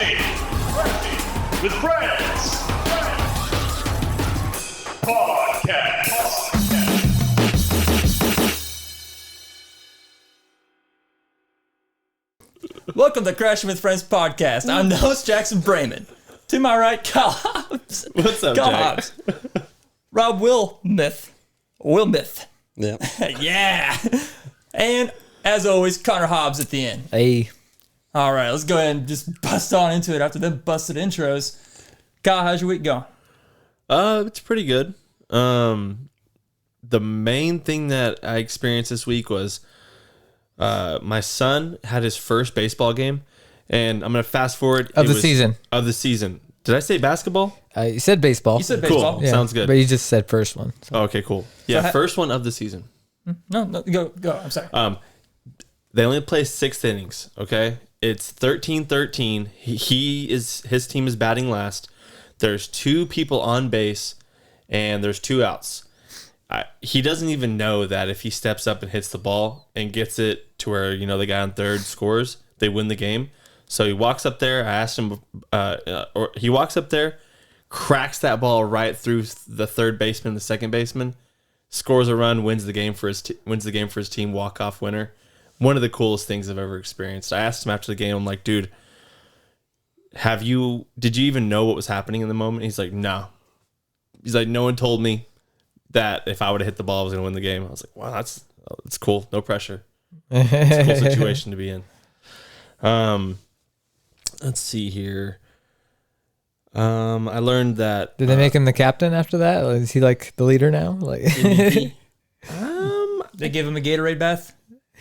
Crafty with Friends Podcast. Welcome to Crashing with Friends podcast. I'm the host, Jackson Brayman. To my right, Kyle Hobbs. What's up, Jack? Rob Wilmoth. Yeah. Yeah. And as always, Connor Hobbs at the end. Hey. All right, let's go ahead and just bust on into it after them busted intros. Kyle, how's your week going? It's pretty good. The main thing that I experienced this week was my son had his first baseball game, and I'm going to fast forward. Of the season. Did I say basketball? You said baseball. You said baseball. Cool. Sounds good. But you just said first one. So. Okay, cool. Yeah, first one of the season. No, go. I'm sorry. They only play 6 innings, okay? It's 13-13. His team is batting last. There's 2 people on base, and there's 2 outs. He doesn't even know that if he steps up and hits the ball and gets it to where, the guy on third scores, they win the game. So he walks up there. I asked him, he walks up there, cracks that ball right through the third baseman, the second baseman, scores a run, wins the game for his team, walk-off winner. One of the coolest things I've ever experienced. I asked him after the game, I'm like, dude, did you even know what was happening in the moment? He's like, no. He's like, no one told me that if I would have hit the ball, I was going to win the game. I was like, wow, that's cool. No pressure. It's a cool situation to be in. Let's see here. I learned that. Did they make him the captain after that? Is he like the leader now? Like, They gave him a Gatorade bath?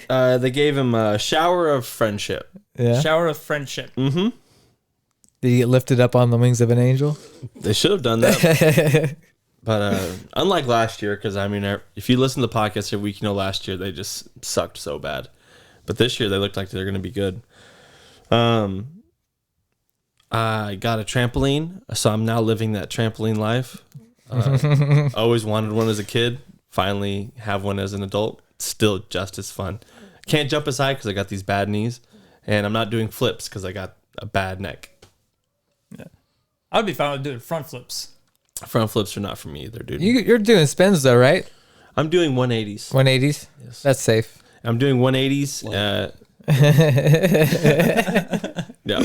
They gave him a shower of friendship. Yeah. Shower of friendship. Mm-hmm. Did he get lifted up on the wings of an angel? They should have done that. But unlike last year, because if you listen to the podcast every week, last year they just sucked so bad. But this year they looked like they're going to be good. I got a trampoline, so I'm now living that trampoline life. Always wanted one as a kid. Finally have one as an adult. Still just as fun. Can't jump as high because I got these bad knees, and I'm not doing flips because I got a bad neck. Yeah, I'd be fine with doing front flips. Front flips are not for me either, dude. You're doing spins though, right? I'm doing 180s. 180s? Yes. That's safe. I'm doing 180s. Yeah.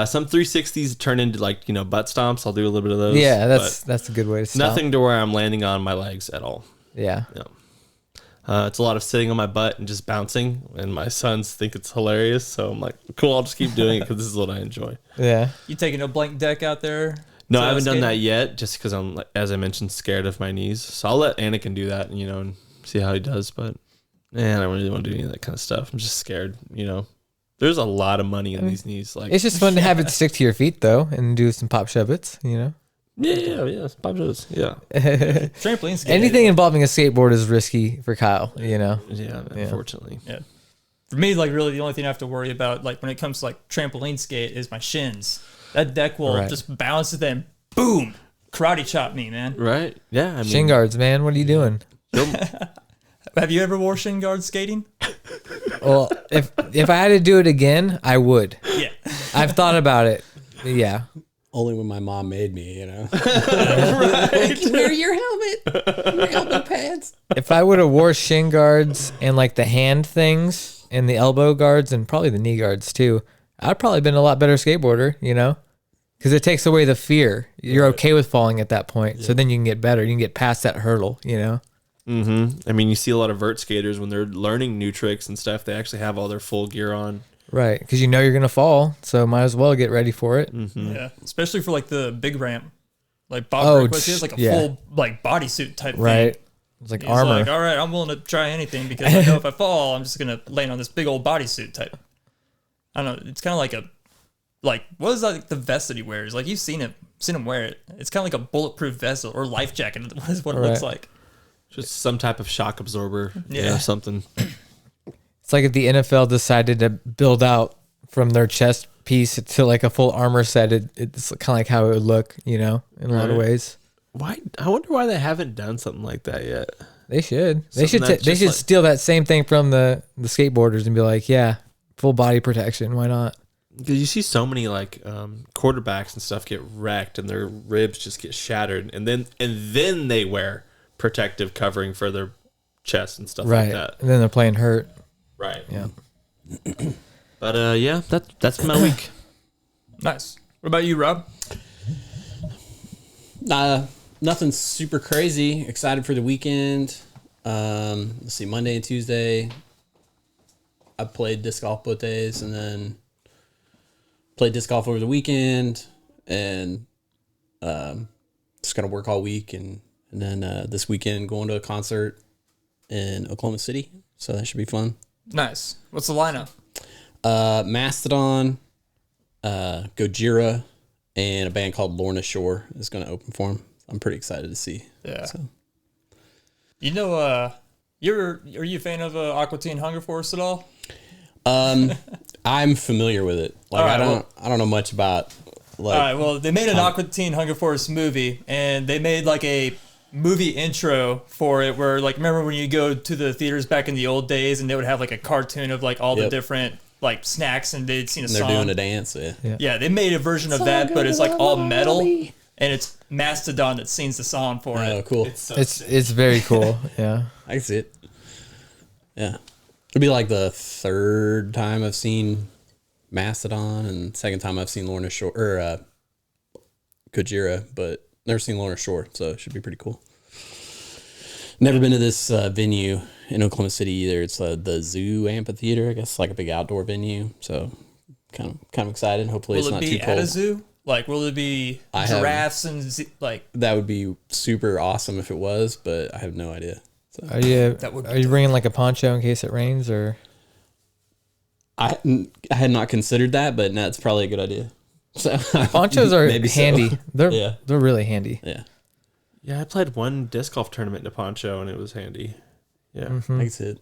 Some 360s turn into butt stomps. I'll do a little bit of those. Yeah, that's a good way to stop. Nothing to where I'm landing on my legs at all. Yeah. It's a lot of sitting on my butt and just bouncing, and my sons think it's hilarious. So I'm like, cool, I'll just keep doing it because this is what I enjoy. Yeah. You taking a blank deck out there? No, I haven't done that yet, just because I'm, as I mentioned, scared of my knees. So I'll let Anakin do that, and see how he does. But I don't really want to do any of that kind of stuff. I'm just scared. There's a lot of money in these knees. It's just fun to have it stick to your feet though, and do some pop shove-its. Yeah, pop shows. Yeah. Trampoline skate. Anything involving a skateboard is risky for Kyle. Yeah, unfortunately. Yeah. For me, really the only thing I have to worry about, when it comes to trampoline skate, is my shins. That deck will just bounce and then boom, karate chop me, man. Right? Yeah. Shin guards, man. What are you doing? Have you ever wore shin guards skating? Well, if I had to do it again, I would. Yeah. I've thought about it. Yeah. Only when my mom made me, Right. Wear your helmet. Your helmet pads. If I would have wore shin guards and the hand things and the elbow guards and probably the knee guards too, I'd probably been a lot better skateboarder, because it takes away the fear. You're okay with falling at that point. Yeah. So then you can get better. You can get past that hurdle, Mm-hmm. You see a lot of vert skaters when they're learning new tricks and stuff, they actually have all their full gear on. Right, because you're going to fall, so might as well get ready for it. Mm-hmm. Yeah, especially for the big ramp. Bob Brickwitz is full bodysuit type thing. Right. It's like armor. All right, I'm willing to try anything because I know if I fall, I'm just going to land on this big old bodysuit type. I don't know. It's kind of what is the vest that he wears? You've seen him wear it. It's kind of like a bulletproof vest or life jacket is what it looks like. Just some type of shock absorber. Yeah. Something. It's like if the NFL decided to build out from their chest piece to a full armor set. It's kind of like how it would look, in a lot of ways. Why? I wonder why they haven't done something like that yet. They should. They should steal that same thing from the skateboarders and be like, yeah, full body protection. Why not? Because you see so many like quarterbacks and stuff get wrecked and their ribs just get shattered, and then they wear protective covering for their chest and stuff Right. like that. And then they're playing hurt. Right. Yeah. But yeah, that's my week. Nice. What about you, Rob? Nothing super crazy. Excited for the weekend. Let's see, Monday and Tuesday, I played disc golf both days, and then played disc golf over the weekend, and just gonna work all week, and then this weekend going to a concert in Oklahoma City, so that should be fun. Nice. What's the lineup? Mastodon, Gojira, and a band called Lorna Shore is going to open for him. I'm pretty excited to see. Yeah. So. You know, are you a fan of Aqua Teen Hunger Force at all? I'm familiar with it. Like, Right, I don't know much about. Like, All right. Well, they made an Aqua Teen Hunger Force movie, and they made like a movie intro for it. Where like, remember when you go to the theaters back in the old days, and they would have like a cartoon of like all the Yep. different like snacks, and they'd seen a and they're song. doing a dance. Yeah. Yeah, they made a version of that, but it's like all metal, and it's Mastodon that sings the song for Oh, it. cool. It's very cool. Yeah. I can see it. Yeah. It'll be like the third time I've seen Mastodon, and second time I've seen Lorna Shore or Gojira, but never seen Lorna Shore, so it should be pretty cool. Never been to this venue in Oklahoma City either. It's the Zoo Amphitheater, I guess, like a big outdoor venue. So kind of excited. Hopefully Will it's it not be too at cold. a zoo? Like, will it be giraffes and like? That would be super awesome if it was, but I have no idea. So Are you That would be are you bringing like a poncho in case it rains or? I had not considered that, but no, it's probably a good idea. So Ponchos are maybe so. handy. They're Yeah. they're really handy. Yeah, Yeah, I played one disc golf tournament in a poncho, and it was handy. Yeah. I can see it.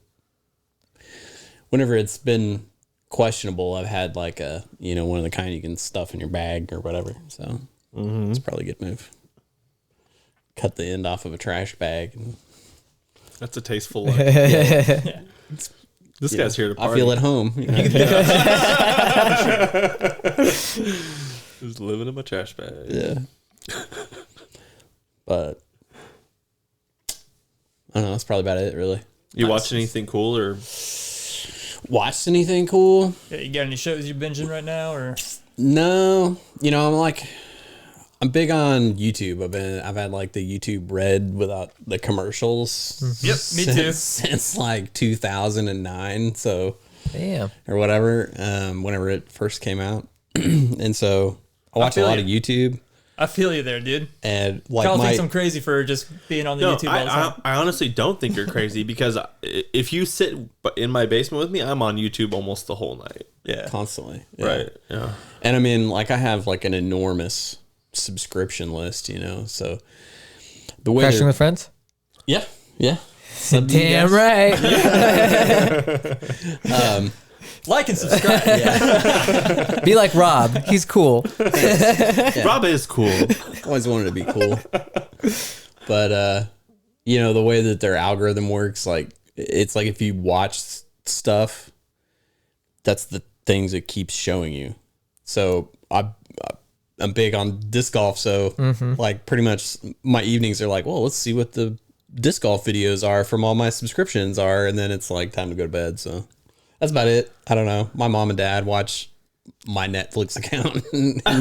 Whenever it's been questionable, I've had like a one of the kind you can stuff in your bag or whatever. So it's probably a good move. Cut the end off of a trash bag. And, That's a tasteful look. Yeah. This guy's here to party. I feel at home. Just living in my trash bag. Yeah. But I don't know. That's probably about it, really. You watch anything cool or? Watched anything cool? Yeah, you got any shows you're binging right now, or? No. I'm big on YouTube. I've had like the YouTube Red without the commercials. Yep, me too. Since like 2009, so Damn. or whatever. Whenever it first came out, and so I watch a feel lot you. of YouTube. I feel you there, dude. And like Kyle my thinks I'm crazy for just being on the No, YouTube all the time. I honestly don't think you're crazy because if you sit in my basement with me, I'm on YouTube almost the whole night. Yeah. constantly, yeah. Right. Yeah. And I mean, like I have like an enormous subscription list, so the way Crashing they're- with friends? yeah, yeah. Some of you Damn guys- right. Like and subscribe. Be like Rob. He's cool. Rob is cool. Always wanted to be cool. But the way that their algorithm works, like it's like if you watch stuff, that's the things it keeps showing you. So I'm big on disc golf, so like pretty much my evenings are like, well, let's see what the disc golf videos are from all my subscriptions are, and then it's like time to go to bed. So that's about it. I don't know. My mom and dad watch my Netflix account and my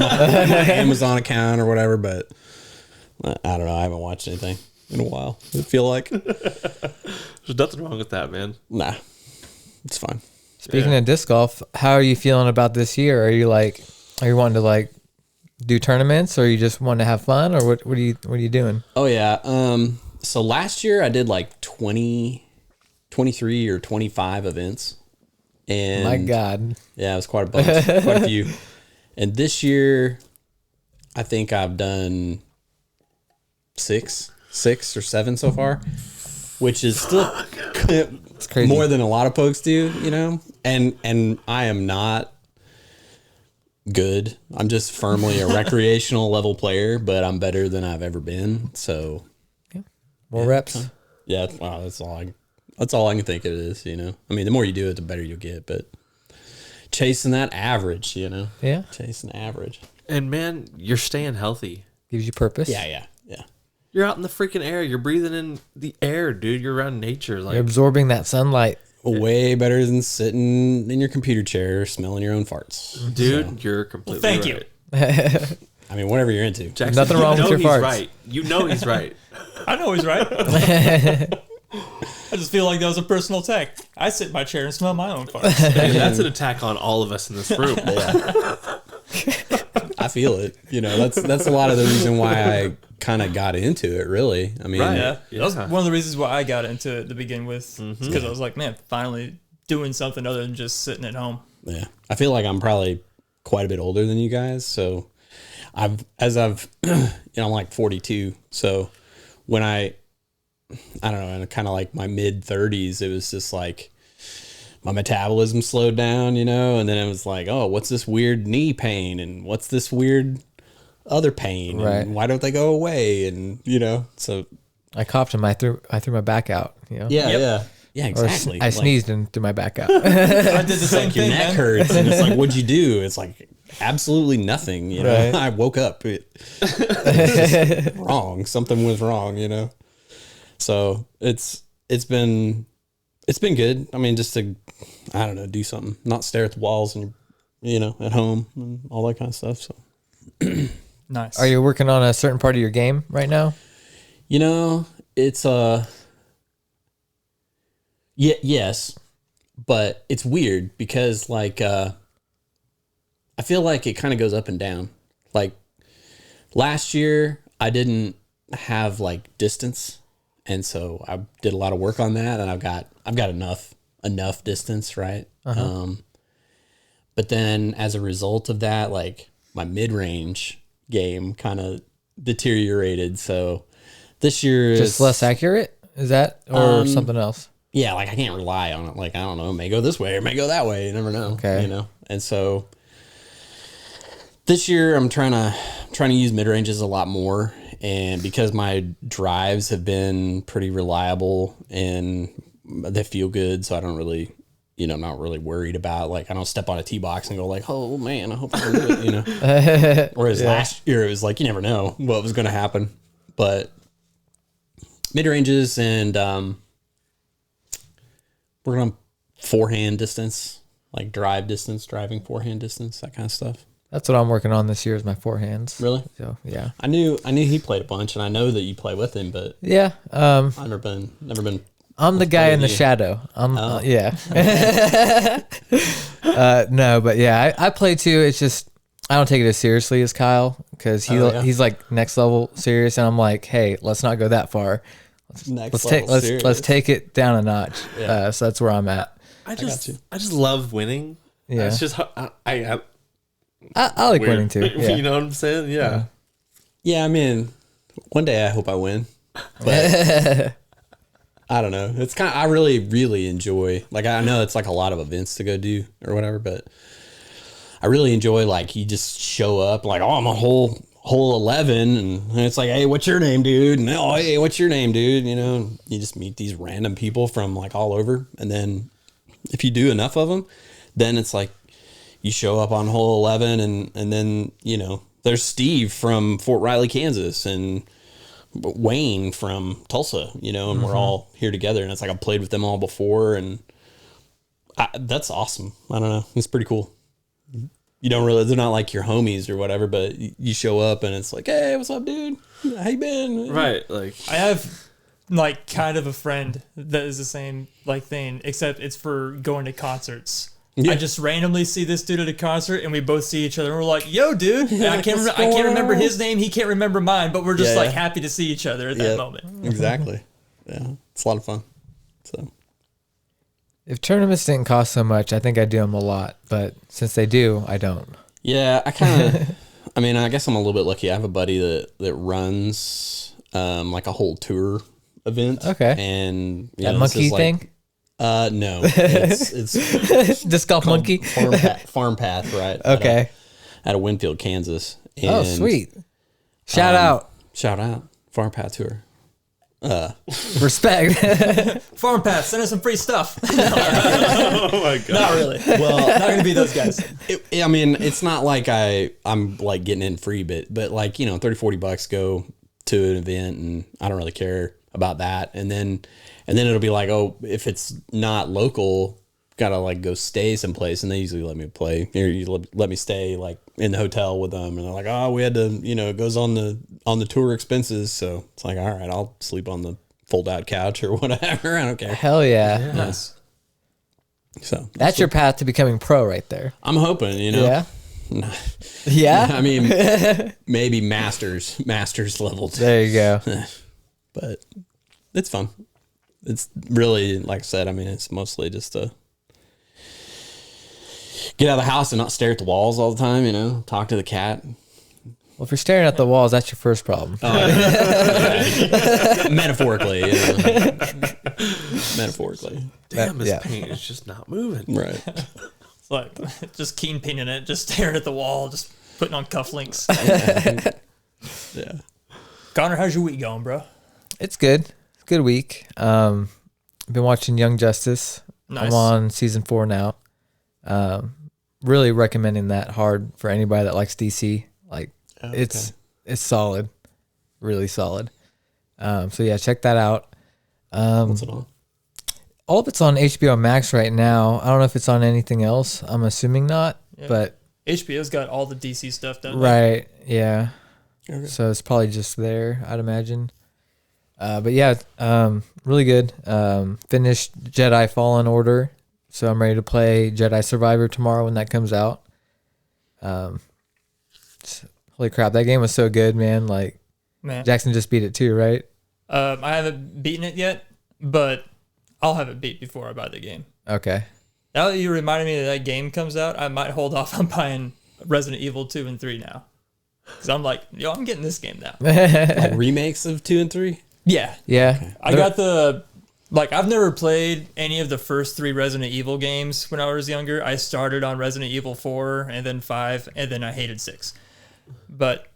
Amazon account or whatever, but I don't know. I haven't watched anything in a while. I feel like There's nothing wrong with that, man. nah, it's fine. Speaking of disc golf, how are you feeling about this year? Are you wanting to like do tournaments, or you just want to have fun, or what are you doing? Oh yeah. So last year I did like 23 or 25 events. And My God. yeah, it was quite a bunch, quite a few. And this year I think I've done six or seven so far, which is still It's crazy. more than a lot of folks do, and I am not good. I'm just firmly a recreational level player, but I'm better than I've ever been. So More reps. yeah, that's all I can think it is. I mean, the more you do it, the better you'll get. But chasing that average, you know? Yeah. Chasing average. And man, you're staying healthy. Gives you purpose. Yeah. You're out in the freaking air. You're breathing in the air, dude. You're around nature. Like, You're absorbing that sunlight. Way better than sitting in your computer chair smelling your own farts. dude, you're completely Thank right. you. I mean, whatever you're into. Jackson, Nothing you wrong with know your he's farts. right. You know he's right. I know he's right. I just feel like that was a personal attack. I sit in my chair and smell my own farts. Hey, that's an attack on all of us in this room. I feel it. You know, that's a lot of the reason why I kind of got into it, really. I mean, Right. Yeah, Yeah. that was one of the reasons why I got into it to begin with. Because I was like, man, finally doing something other than just sitting at home. yeah. I feel like I'm probably quite a bit older than you guys. So I've, you know, I'm like 42. So when I don't know, in kind of like my mid 30s, it was just like my metabolism slowed down, you know, and then it was like, oh, what's this weird knee pain? And what's this weird other pain? Right. And why don't they go away? And, you know, so I coughed and I threw my back out. You know. yeah, Or exactly. I sneezed and threw my back out. I did the same Your thing, neck man. hurts, and it's like, what'd you do? It's like absolutely nothing. You know, Right. I woke up. It's just wrong. Something was wrong. You know, so it's been good. I mean, just to I don't know, do something, not stare at the walls and you know at home and all that kind of stuff. So Nice. Are you working on a certain part of your game right now? you know, it's yes, but it's weird because like I feel like it kind of goes up and down. Like last year I didn't have like distance, and so I did a lot of work on that, and I've got enough distance, right? But then as a result of that, like my mid-range game kind of deteriorated. So this year Just less accurate? Is that or something else? yeah, like I can't rely on it. Like I don't know, it may go this way or it may go that way. You never know. Okay. You know, and so this year I'm trying to use mid ranges a lot more, and because my drives have been pretty reliable and they feel good, so I don't really, you know, I'm not really worried about like I don't step on a tee box and go like, oh man, I hope I can do it. You know. Whereas last year it was like you never know what was going to happen, but mid ranges and we're on forehand distance, like driving forehand distance, that kind of stuff. That's what I'm working on this year is my forehands. Really? So yeah. I knew he played a bunch, and I know that you play with him, but Yeah. I've never been. I'm the guy in the shadow. Yeah. No, but yeah, I play too. It's just I don't take it as seriously as Kyle because he's like next level serious, and I'm like, hey, let's not go that far. Let's take it down a notch. Yeah. So that's where I'm at. I got you. just love winning. Yeah. It's just I I like weird. winning too. Yeah. You know what I'm saying? Yeah. Yeah, I mean, one day I hope I win, but I don't know. It's kind of I really enjoy. Like I know it's like a lot of events to go do or whatever, but I really enjoy like you just show up like, oh, I'm a hole 11, and it's like, hey, what's your name, dude? And oh, hey, what's your name, dude? You know, you just meet these random people from like all over, and then if you do enough of them, then it's like you show up on hole 11, and then you know there's Steve from Fort Riley, Kansas, and Wayne from Tulsa, you know, and we're all here together, and it's like I've played with them all before, and that's awesome. I don't know, it's pretty cool. You don't really, they're not like your homies or whatever, but you show up and it's like, hey, what's up, dude? How you been? Right. Like I have like kind of a friend that is the same like thing, except it's for going to concerts. Yeah. I just randomly see this dude at a concert, and we both see each other, and we're like, "Yo, dude!" And I can't remember his name, he can't remember mine, but we're just Yeah, like yeah. happy to see each other at that moment. Exactly. Yeah, it's a lot of fun. So If tournaments didn't cost so much, I think I'd do them a lot. But since they do, I don't. yeah, I kind of, I mean, I guess I'm a little bit lucky. I have a buddy that runs like a whole tour event. Okay. And you That know, this monkey is like- thing? No, it's Disc golf called monkey? farm path, right? Okay. Out of Winfield, Kansas. Oh, And, sweet. Shout out. Shout out Farm Path Tour. Respect. Farm Pass, send us some free stuff. Oh my god. Not really. Well, Not gonna be those guys. I mean, it's not like I'm like getting in free, but like, you know, $30-$40 go to an event, and I don't really care about that. And then it'll be like, oh, if it's not local, gotta like go stay someplace, and they usually let me play. You let me stay like in the hotel with them, and they're like, oh, we had to, you know, it goes on the tour expenses, so it's like, all right, I'll sleep on the fold out couch or whatever. I don't care. Hell yeah. Nice. So That's your path to becoming pro right there. I'm hoping, you know. Yeah. Yeah. I mean, maybe masters level. There you go. But it's fun. It's really, like I said, I mean, it's mostly just to get out of the house and not stare at the walls all the time, you know, talk to the cat. Well, if you're staring at the walls, that's your first problem. Metaphorically, you know. Metaphorically. Damn, this Yeah. paint is just not moving. Right. It's like just keen pinning it, just staring at the wall, just putting on cufflinks. Yeah. Connor, how's your week going, bro? It's good. It's a good week. Been watching Young Justice. Nice. I'm on season 4 now. Really recommending that hard for anybody that likes DC. Like, it's solid, really solid. So yeah, check that out. What's it on? All of it's on HBO Max right now. I don't know if it's on anything else. I'm assuming not, Yeah. but HBO's got all the DC stuff done. right, yeah. Okay. So it's probably just there, I'd imagine. But yeah, really good. Finished Jedi Fallen Order, so I'm ready to play Jedi Survivor tomorrow when that comes out. Holy crap, that game was so good, man. Like, Man. Jackson just beat it too, right? I haven't beaten it yet, but I'll have it beat before I buy the game. Okay. Now that you reminded me that game comes out, I might hold off on buying Resident Evil 2 and 3 now. Because I'm like, yo, I'm getting this game now. Like remakes of 2 and 3? Yeah. Yeah. I got I've never played any of the first 3 Resident Evil games when I was younger. I started on Resident Evil 4 and then 5, and then I hated 6. But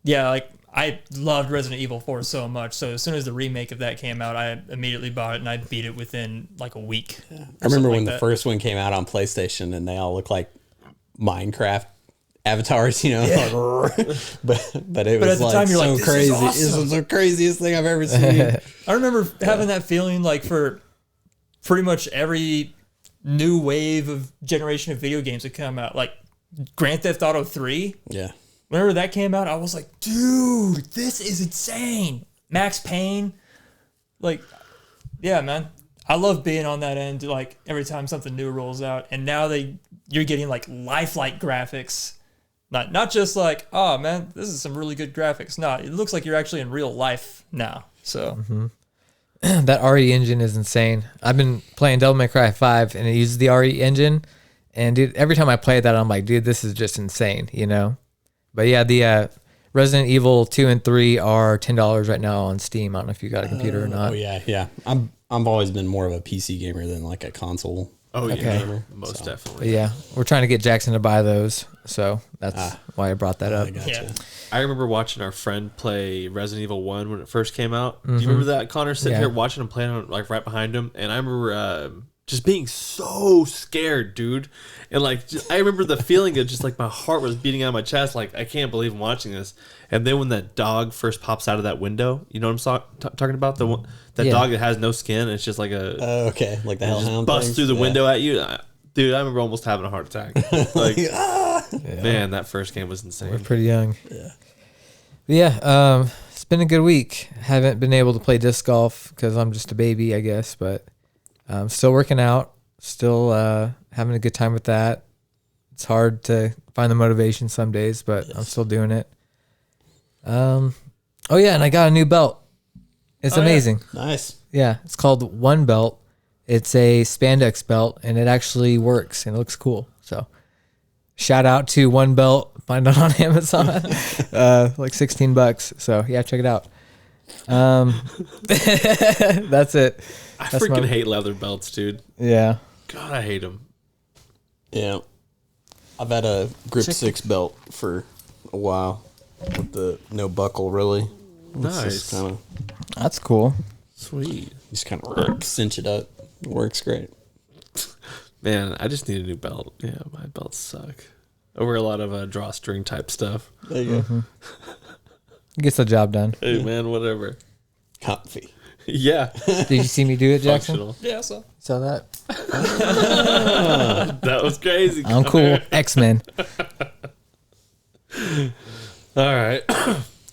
yeah, like, I loved Resident Evil 4 so much. So as soon as the remake of that came out, I immediately bought it, and I beat it within like a week. I remember when the first one came out on PlayStation, and they all look like Minecraft avatars, you know. Like, but it was at the like time, you're so like, this is crazy. awesome. This was the craziest thing I've ever seen. I remember having that feeling like for pretty much every new wave of generation of video games that come out, like Grand Theft Auto 3. Yeah. Whenever that came out, I was like, dude, this is insane. Max Payne. Like, yeah, man. I love being on that end, like, every time something new rolls out. And now you're getting, like, lifelike graphics. Not just like, oh, man, this is some really good graphics. No, it looks like you're actually in real life now. So, That RE engine is insane. I've been playing Devil May Cry 5, and it uses the RE engine. And, dude, every time I play that, I'm like, dude, this is just insane, you know? But yeah, the Resident Evil 2 and 3 are $10 right now on Steam. I don't know if you got a computer or not. Oh yeah, yeah. I've always been more of a PC gamer than like a console. Oh Okay. yeah, most But definitely. yeah, we're trying to get Jackson to buy those, so that's why I brought that up. I gotcha. yeah. I remember watching our friend play Resident Evil 1 when it first came out. Do you remember that, Connor? Sitting Yeah. here watching him playing on, like right behind him, and I remember just being so scared, dude. And like, I remember the feeling of just like my heart was beating out of my chest. Like, I can't believe I'm watching this. And then when that dog first pops out of that window, you know what I'm talking about? The one, that Yeah. dog that has no skin. And it's just like a Oh, okay, like the just Hellhound busts things? through the Yeah. window at you. Dude, I remember almost having a heart attack. Like, man, that first game was We're insane. pretty young. Yeah, it's been a good week. Haven't been able to play disc golf because I'm just a baby, I guess, but still working out, still having a good time with that. It's hard to find the motivation some days, but I'm still doing it. Oh yeah, and I got a new belt. It's Oh, yeah. amazing. Nice. Yeah, it's called One Belt. It's a spandex belt, and it actually works, and it looks cool. So, shout out to One Belt. Find it on Amazon, like $16. So yeah, check it out. That's it. I That's freaking my- hate leather belts, dude. Yeah. God, I hate them. Yeah. I've had a Grip 6 belt for a while with the no buckle, really. Nice. Kind of, That's cool. Sweet. just kind of cinch it up. It works great. Man, I just need a new belt. Yeah, my belts suck. I wear a lot of drawstring type stuff. There you go. Gets the job done. Hey, man, whatever. Comfy. Yeah. Did you see me do it, Jackson? Functional. Yeah, so Saw that? That was crazy. I'm cool. X-Men. All right.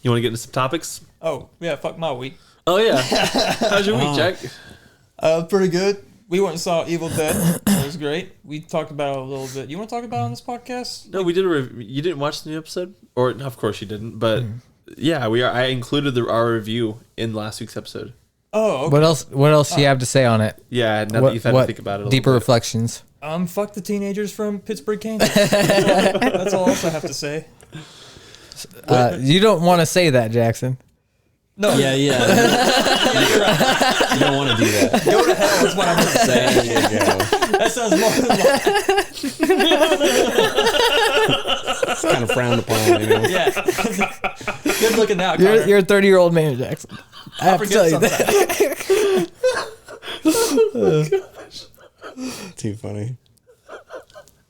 You want to get into some topics? oh yeah, fuck my week. Oh, yeah. How's your week, Jack? Pretty good. We went and saw Evil Dead. It was great. We talked about it a little bit. You want to talk about it on this podcast? No, we did a review. You didn't watch the new episode? Or, of course you didn't. But, yeah, I included our review in last week's episode. Oh, okay. What else do you have to say on it? Yeah, now that you've had to think about it a little deeper bit. reflections? Fuck the teenagers from Pittsburgh, Kansas. That's all else I have to say. You don't want to say that, Jackson. No, Yeah. You're right. You don't want to do that. go to hell is what I'm going to say. There you go. That sounds more than It's kind of frowned upon, you know. yeah. Good looking now, Connor. You're a 30-year-old man, Jackson. I have to tell forget you that. Too funny.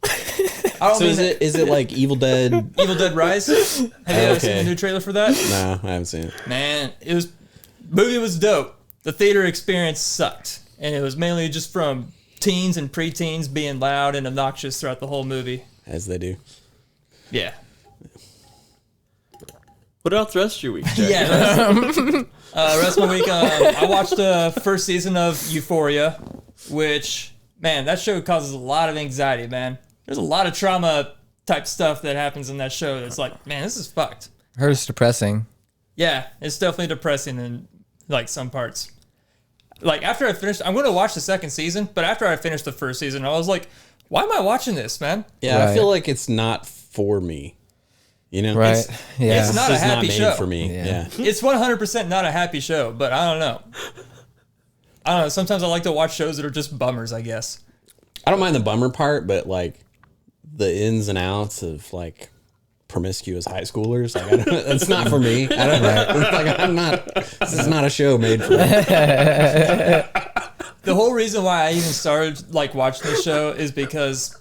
I don't So mean is it like Evil Dead? Evil Dead Rise? Have you ever seen Okay. the new trailer for that? No, I haven't seen it. Man, movie was dope. The theater experience sucked, and it was mainly just from teens and preteens being loud and obnoxious throughout the whole movie. As they do. Yeah. What else the rest of your week, Jack? Yeah. Rest of my week, I watched the first season of Euphoria, which, man, that show causes a lot of anxiety, man. There's a lot of trauma type stuff that happens in that show that's like, man, this is fucked. Heard it's depressing. Yeah, it's definitely depressing in like some parts. Like after I finished, I'm going to watch the second season, but after I finished the first season, I was like, why am I watching this, man? Yeah, I Right. feel like it's not for me. You know? Right. It's, Yeah. it's not a just happy not made show. for me. Yeah. Yeah. It's 100% not a happy show, but I don't know. Sometimes I like to watch shows that are just bummers, I guess. I don't mind the bummer part, but like the ins and outs of like promiscuous high schoolers, like I don't, that's not for me. I don't know. Like I'm not. This is not a show made for me. The whole reason why I even started like watching the show is because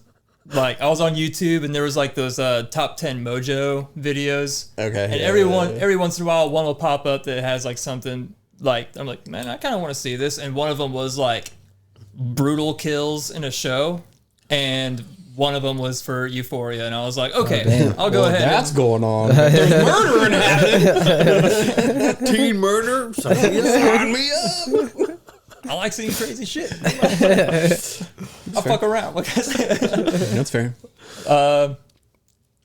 like I was on YouTube and there was like those top 10 Mojo videos. Okay. And yeah, every yeah. once in a while, one will pop up that has like something like, I'm like, man, I kind of want to see this. And one of them was like brutal kills in a show. And one of them was for Euphoria. And I was like, okay, I'll go ahead. That's going on. There's murdering happening. Teen murder? Sign me up. I like seeing crazy shit. I'll fuck around. Like I said. That's fair.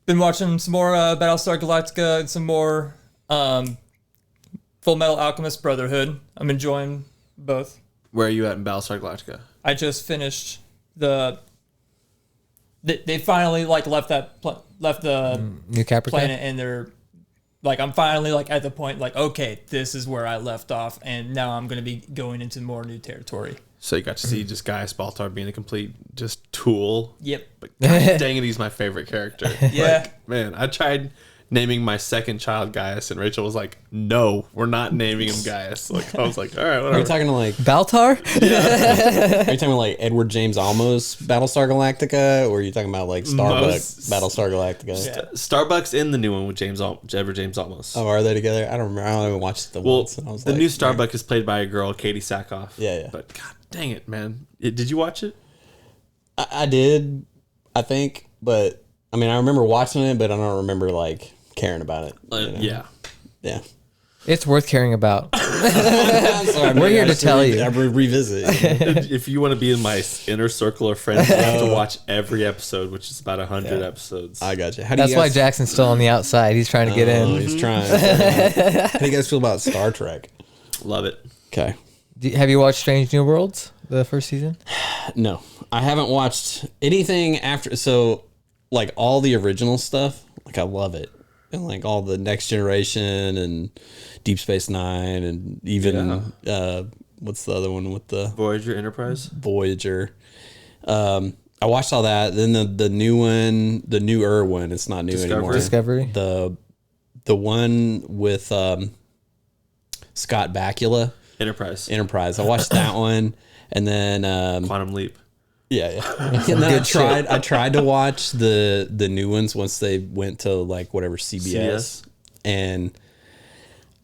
Been watching some more Battlestar Galactica and some more Full Metal Alchemist Brotherhood. I'm enjoying both. Where are you at in Battlestar Galactica? I just finished they finally like left the New Capricorn. planet and they're like I'm finally like at the point like okay, this is where I left off and now I'm going to be going into more new territory. So you got to see just Gaius Baltar being a complete just tool. Yep. But God dang it, he's my favorite character. Yeah. Like, man, I tried naming my second child Gaius, and Rachel was like, "No, we're not naming him Gaius." Like I was like, "All right, Are whatever." you talking to like? Baltar? Are you talking about like Edward James Olmos Battlestar Galactica, or are you talking about like Starbucks Battlestar Galactica? Starbucks in the new one with Edward James Olmos. Oh, are they together? I don't remember. I only watched the Well, once. And I was the like, new Starbuck is played by a girl, Katie Sackhoff. Yeah. But God dang it, man! Did you watch it? I did, I think, but I mean, I remember watching it, but I don't remember like caring about it. you know? Yeah. Yeah. It's worth caring about. Sorry, We're here to tell you. I revisit. If you want to be in my inner circle of friends, you have to watch every episode, which is about 100 episodes. I got you. How do That's you why guys, Jackson's still on the outside. He's trying to get Oh, in. he's trying. How do you guys feel about Star Trek? Love it. Okay. Have you watched Strange New Worlds, the first season? No, I haven't watched anything after. So, like all the original stuff, like I love it, and like all the Next Generation and Deep Space Nine, and even what's the other one with the Voyager Enterprise. Voyager. I watched all that. Then the new one, the newer one. It's not new Discovery. anymore. Discovery? The one with Scott Bakula. Enterprise. I watched that one, and then Quantum Leap. yeah. And then I tried to watch the new ones once they went to like whatever CBS. And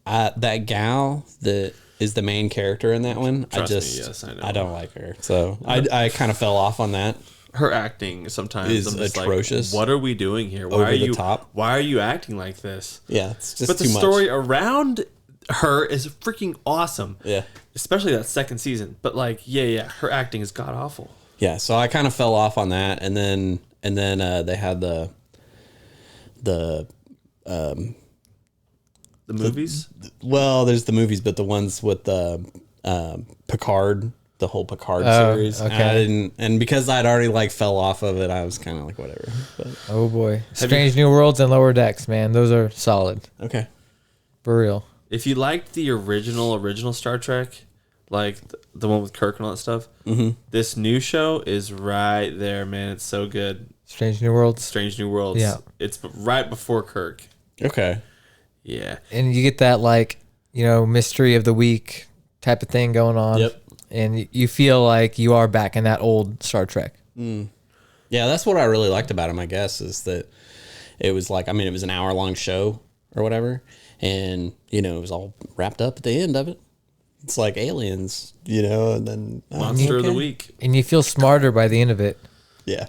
that gal that is the main character in that one, Trust me, yes, I know. I don't like her, so I kind of fell off on that. Her acting sometimes Is I'm just atrocious. Like, what are we doing here? Why Over are the you top. Why are you acting like this? Yeah, it's just But the too much. story around her is freaking awesome. Yeah. Especially that second season. But like, yeah, her acting is god awful. Yeah, so I kind of fell off on that, and then they had the movies. well, there's the movies, but the ones with the Picard, the whole Picard series. okay. And I didn't, and because I'd already like fell off of it, I was kind of like whatever. But Oh boy, Strange New Worlds and Lower Decks, man, those are solid okay, for real. If you liked the original Star Trek, like the one with Kirk and all that stuff, this new show is right there, man. It's so good. Strange New Worlds, Strange New Worlds. Yeah. It's right before Kirk. okay, Yeah. and you get that like mystery of the week type of thing going on. Yep. And you feel like you are back in that old Star Trek. yeah, that's what I really liked about him. I guess is that it was like, I mean, it was an hour-long show or whatever, and it was all wrapped up at the end of it. It's like Aliens, and then Monster of the Week. And you feel smarter by the end of it. yeah.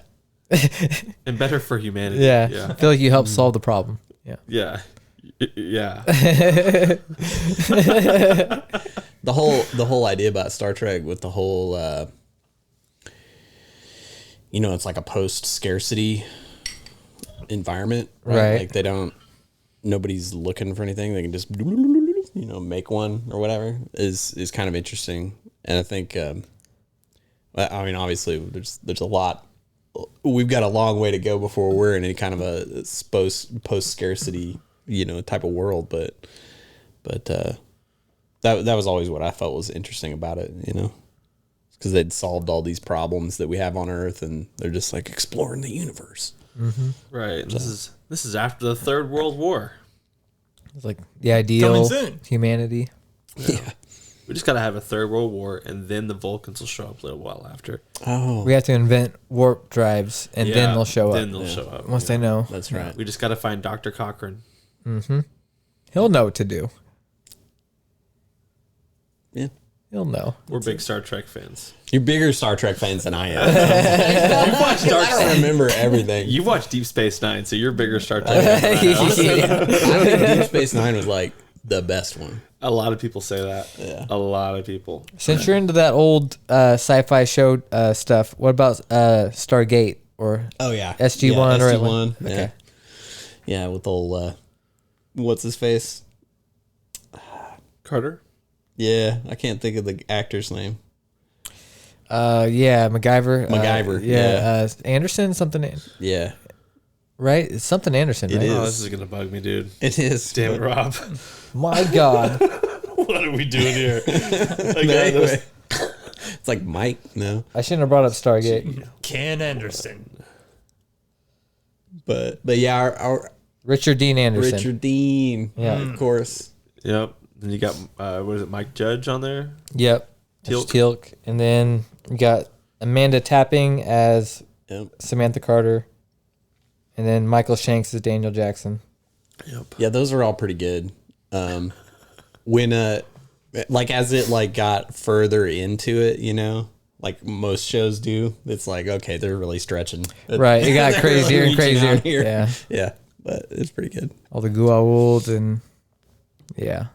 And better for humanity. Yeah. Yeah. I feel like you help solve the problem. Yeah. Yeah. Yeah. The whole idea about Star Trek with the whole it's like a post scarcity environment, right? Like nobody's looking for anything. They can just make one or whatever is kind of interesting. And I think I mean, obviously there's a lot. We've got a long way to go before we're in any kind of a post scarcity type of world, but that was always what I felt was interesting about it, because they'd solved all these problems that we have on Earth, and they're just like exploring the universe. Right. And this is after the Third World War. It's like the ideal Coming soon. humanity. Yeah. We just gotta have a Third World War, and then the Vulcans will show up a little while after. Oh, We have to invent warp drives, and then they'll show Then up. they'll show up. Once they know. that's right. We just gotta find Dr. Cochrane. He'll know what to do. Yeah. He'll know. We're big Star Trek fans. You're bigger Star Trek fans than I am. I don't remember everything. You watched Deep Space Nine, so you're bigger Star Trek fan. Honestly, I think Deep Space Nine was like the best one. A lot of people say that. Yeah. A lot of people. Since you're into that old sci-fi show stuff, what about Stargate or Oh yeah, SG-1 or SG-1. Okay. Yeah, yeah, with old what's his face? Carter? Yeah, I can't think of the actor's name. Yeah, MacGyver. MacGyver, Anderson, something, Yeah, right? It's something Anderson, right? It Oh, is. this is gonna bug me, dude. it is. Damn it, Rob. My God. What are we doing here? Anyway, it's like Mike. No, I shouldn't have brought up Stargate. Ken Anderson. but yeah, our Richard Dean Anderson. Richard Dean. Yeah. Of course. Yep. Then you got what is it, Mike Judge on there? Yep. Teal'c. Teal'c. And then you got Amanda Tapping as Yep. Samantha Carter. And then Michael Shanks as Daniel Jackson. Yep. Yeah, those are all pretty good. When like as it like got further into it, like most shows do, it's like okay, they're really stretching. Right. It got They're crazier really and reaching crazier. out here. Yeah. Yeah, but it's pretty good. All the Goa'uld and yeah.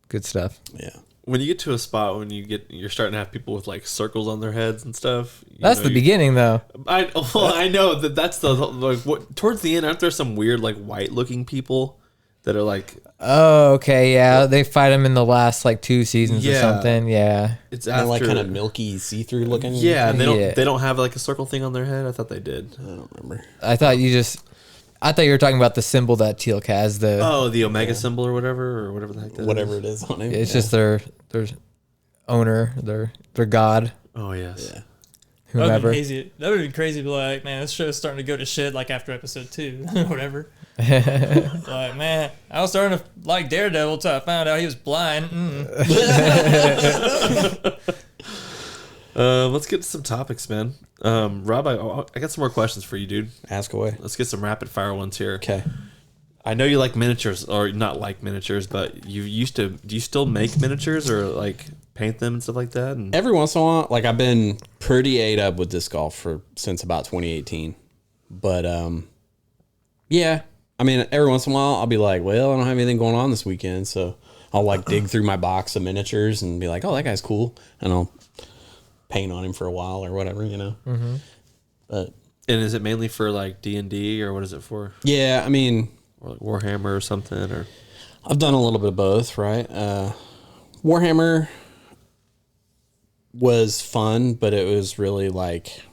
Good stuff. Yeah. When you get to a spot when you're starting to have people with like circles on their heads and stuff. That's the beginning though. I know that's the like what towards the end. Aren't there some weird like white looking people that are like Oh, okay, yeah. They fight him in the last like 2 seasons or Yeah. something. Yeah. it's And after like kind of milky, see-through looking. Yeah, and Yeah. they don't have like a circle thing on their head. I thought they did. I don't remember. I thought you were talking about the symbol that Teal'c has. The Omega symbol or whatever the heck that Whatever is. it is on him. It's just their owner, their god, Oh yes. Yeah. That would whomever. be crazy. That would be crazy. To be like, man, this show's starting to go to shit. Like after episode 2, or whatever. Like, man, I was starting to like Daredevil till I found out he was blind. Let's get to some topics, man. Rob, I got some more questions for you, dude. Ask away. Let's get some rapid fire ones here. Okay. I know you like miniatures, or not like miniatures, but you used to. Do you still make miniatures or like paint them and stuff like that? And Every once in a while, like I've been pretty ate up with disc golf since about 2018. But yeah, I mean, every once in a while I'll be like, well, I don't have anything going on this weekend, so I'll like dig through my box of miniatures and be like, oh, that guy's cool, and I'll paint on him for a while or whatever, you know. Mm-hmm. But and is it mainly for like D&D or what is it for? yeah, I mean, Or like Warhammer or something? Or I've done a little bit of both, right? Warhammer was fun, but it was really like,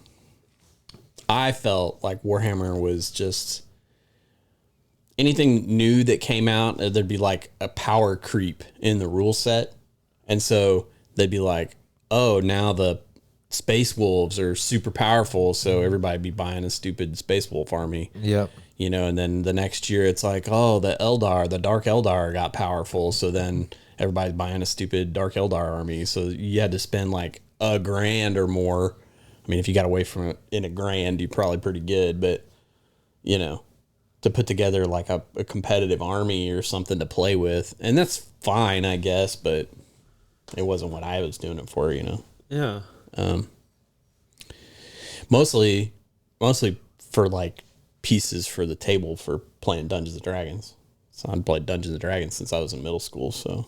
I felt like Warhammer was just anything new that came out, there'd be like a power creep in the rule set. And so they'd be like, oh, now the Space Wolves are super powerful, so everybody'd be buying a stupid Space Wolf army. Yep. You know, and then the next year it's like, oh, the Dark Eldar got powerful, so then everybody's buying a stupid Dark Eldar army. So you had to spend like $1,000 or more. I mean, if you got away from it in $1,000, you're probably pretty good, but you know, to put together like a competitive army or something to play with, and that's fine, I guess, but it wasn't what I was doing it for, you know. yeah, Mostly for like pieces for the table for playing Dungeons and Dragons. So I've played Dungeons and Dragons since I was in middle school. So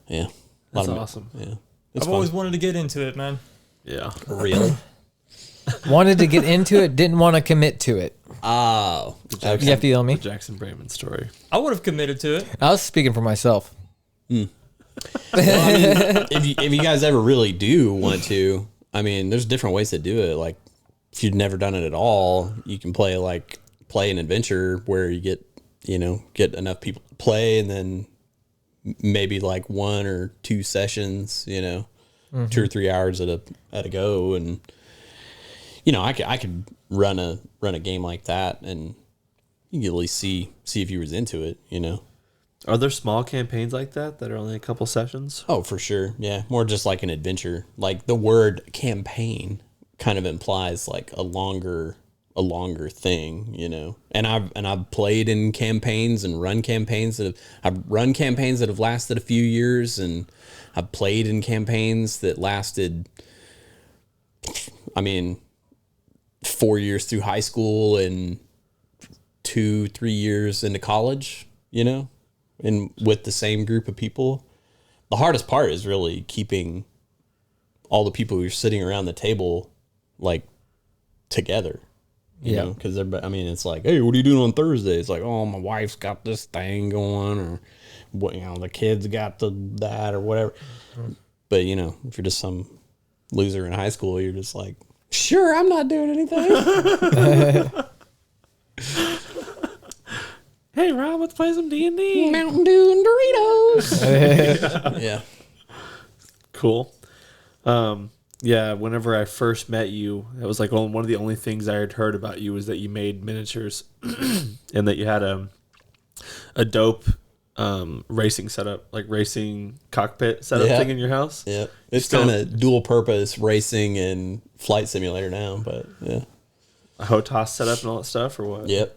yeah, that's awesome. Yeah, I've always wanted to get into it, man. Yeah, really. Wanted to get into it, didn't want to commit to it. Oh, okay. You have to yell me. the Jackson Brayman story. I would have committed to it. I was speaking for myself. If you guys ever really do want to, I mean, there's different ways to do it. Like if you've never done it at all, you can play an adventure where you get enough people to play, and then maybe like 1 or 2 sessions, 2 or 3 hours at a go, and I could run a game like that, and you can at least see if you was into it, Are there small campaigns like that are only a couple sessions? Oh, for sure. Yeah. More just like an adventure. Like the word campaign kind of implies like a longer thing, And I've played in campaigns and run campaigns that have lasted a few years, and I've played in campaigns that lasted 4 years through high school and 2-3 years into college, and with the same group of people. The hardest part is really keeping all the people who are sitting around the table like together, you know, because it's like, hey, what are you doing on Thursday? It's like, oh, my wife's got this thing going, or what, the kids got that or whatever. But if you're just some loser in high school, you're just like, sure, I'm not doing anything. Hey, Rob, let's play some D&D. Mountain Dew and Doritos. Yeah. Cool. Yeah, whenever I first met you, it was like one of the only things I had heard about you was that you made miniatures and that you had a dope racing setup, like racing cockpit setup thing in your house. Yeah. It's kind of dual purpose racing and flight simulator now, but yeah. A HOTAS setup and all that stuff, or what? Yep.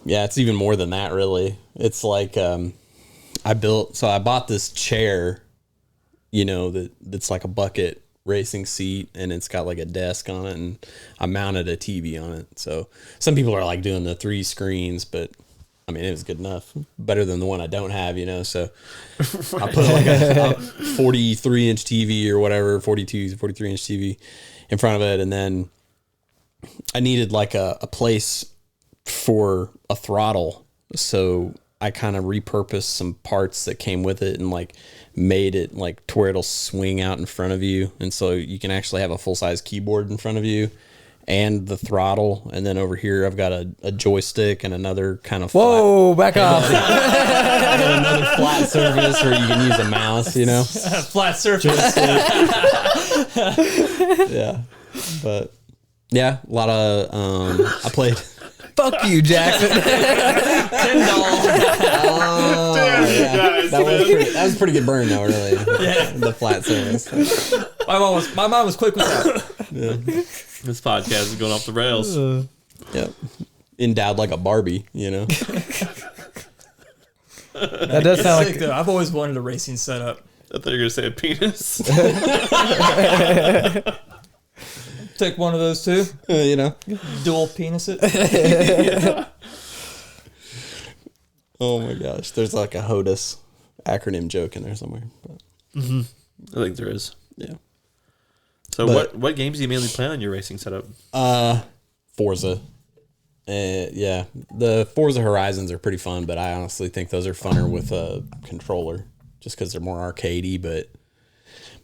Yeah, it's even more than that, really. It's like I bought this chair, that's like a bucket racing seat, and it's got like a desk on it, and I mounted a TV on it. So some people are like doing the 3 screens, but it was good enough, better than the one I don't have, So I put like a 43-inch TV or whatever, 43-inch TV in front of it, and then I needed like a place for a throttle, so I kind of repurposed some parts that came with it and like made it like to where it'll swing out in front of you, and so you can actually have a full-size keyboard in front of you and the throttle, and then over here I've got a joystick and another kind of back off. another flat surface where you can use a mouse, Flat surface. Yeah, but yeah, a lot of I played Fuck you, Jackson. That was a pretty good burn, though. Really, the flat surface. My mom was quick with that. This podcast is going off the rails. Yep. Endowed like a Barbie, you know. That does sound Sick, like though. I've always wanted a racing setup. I thought you were going to say a penis. Take one of those too. You know. Dual penis it. Oh my gosh, there's like a HOTUS acronym joke in there somewhere. But, I think there is. yeah. So But- what games do you mainly play on your racing setup? Forza. Yeah, the Forza Horizons are pretty fun, but I honestly think those are funner with a controller, just because they're more arcadey.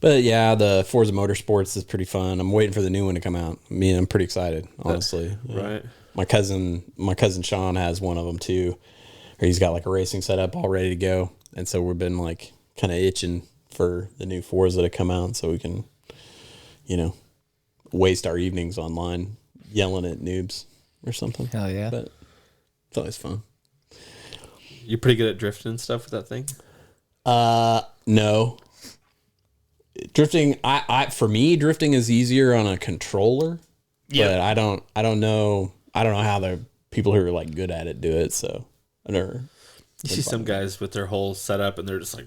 But yeah, the Forza Motorsports is pretty fun. I'm waiting for the new one to come out. I'm pretty excited, honestly. Right. My cousin Sean has one of them too. Or he's got like a racing setup all ready to go, and so we've been like kind of itching for the new Forza to come out, so we can, waste our evenings online yelling at noobs or something. hell yeah. But it's always fun. You're pretty good at drifting and stuff with that thing? No. Drifting, for me, drifting is easier on a controller. Yeah. But I don't know how the people who are like good at it do it. So I never. You see some guys with their whole setup and they're just like,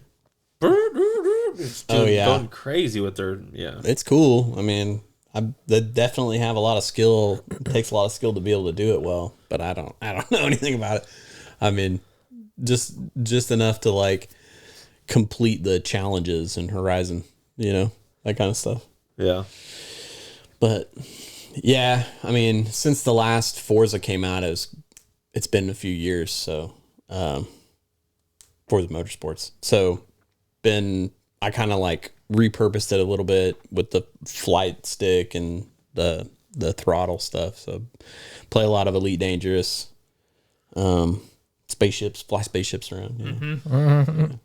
going crazy with their It's cool. I mean, they definitely have a lot of skill. It takes a lot of skill to be able to do it well. But I don't know anything about it. I mean, just enough to like complete the challenges in Horizon. That kind of stuff. Yeah. But yeah, I mean, since the last Forza came out, it's been a few years. So, Forza Motorsports. So, I kind of like repurposed it a little bit with the flight stick and the throttle stuff. So, play a lot of Elite Dangerous, spaceships, fly spaceships around.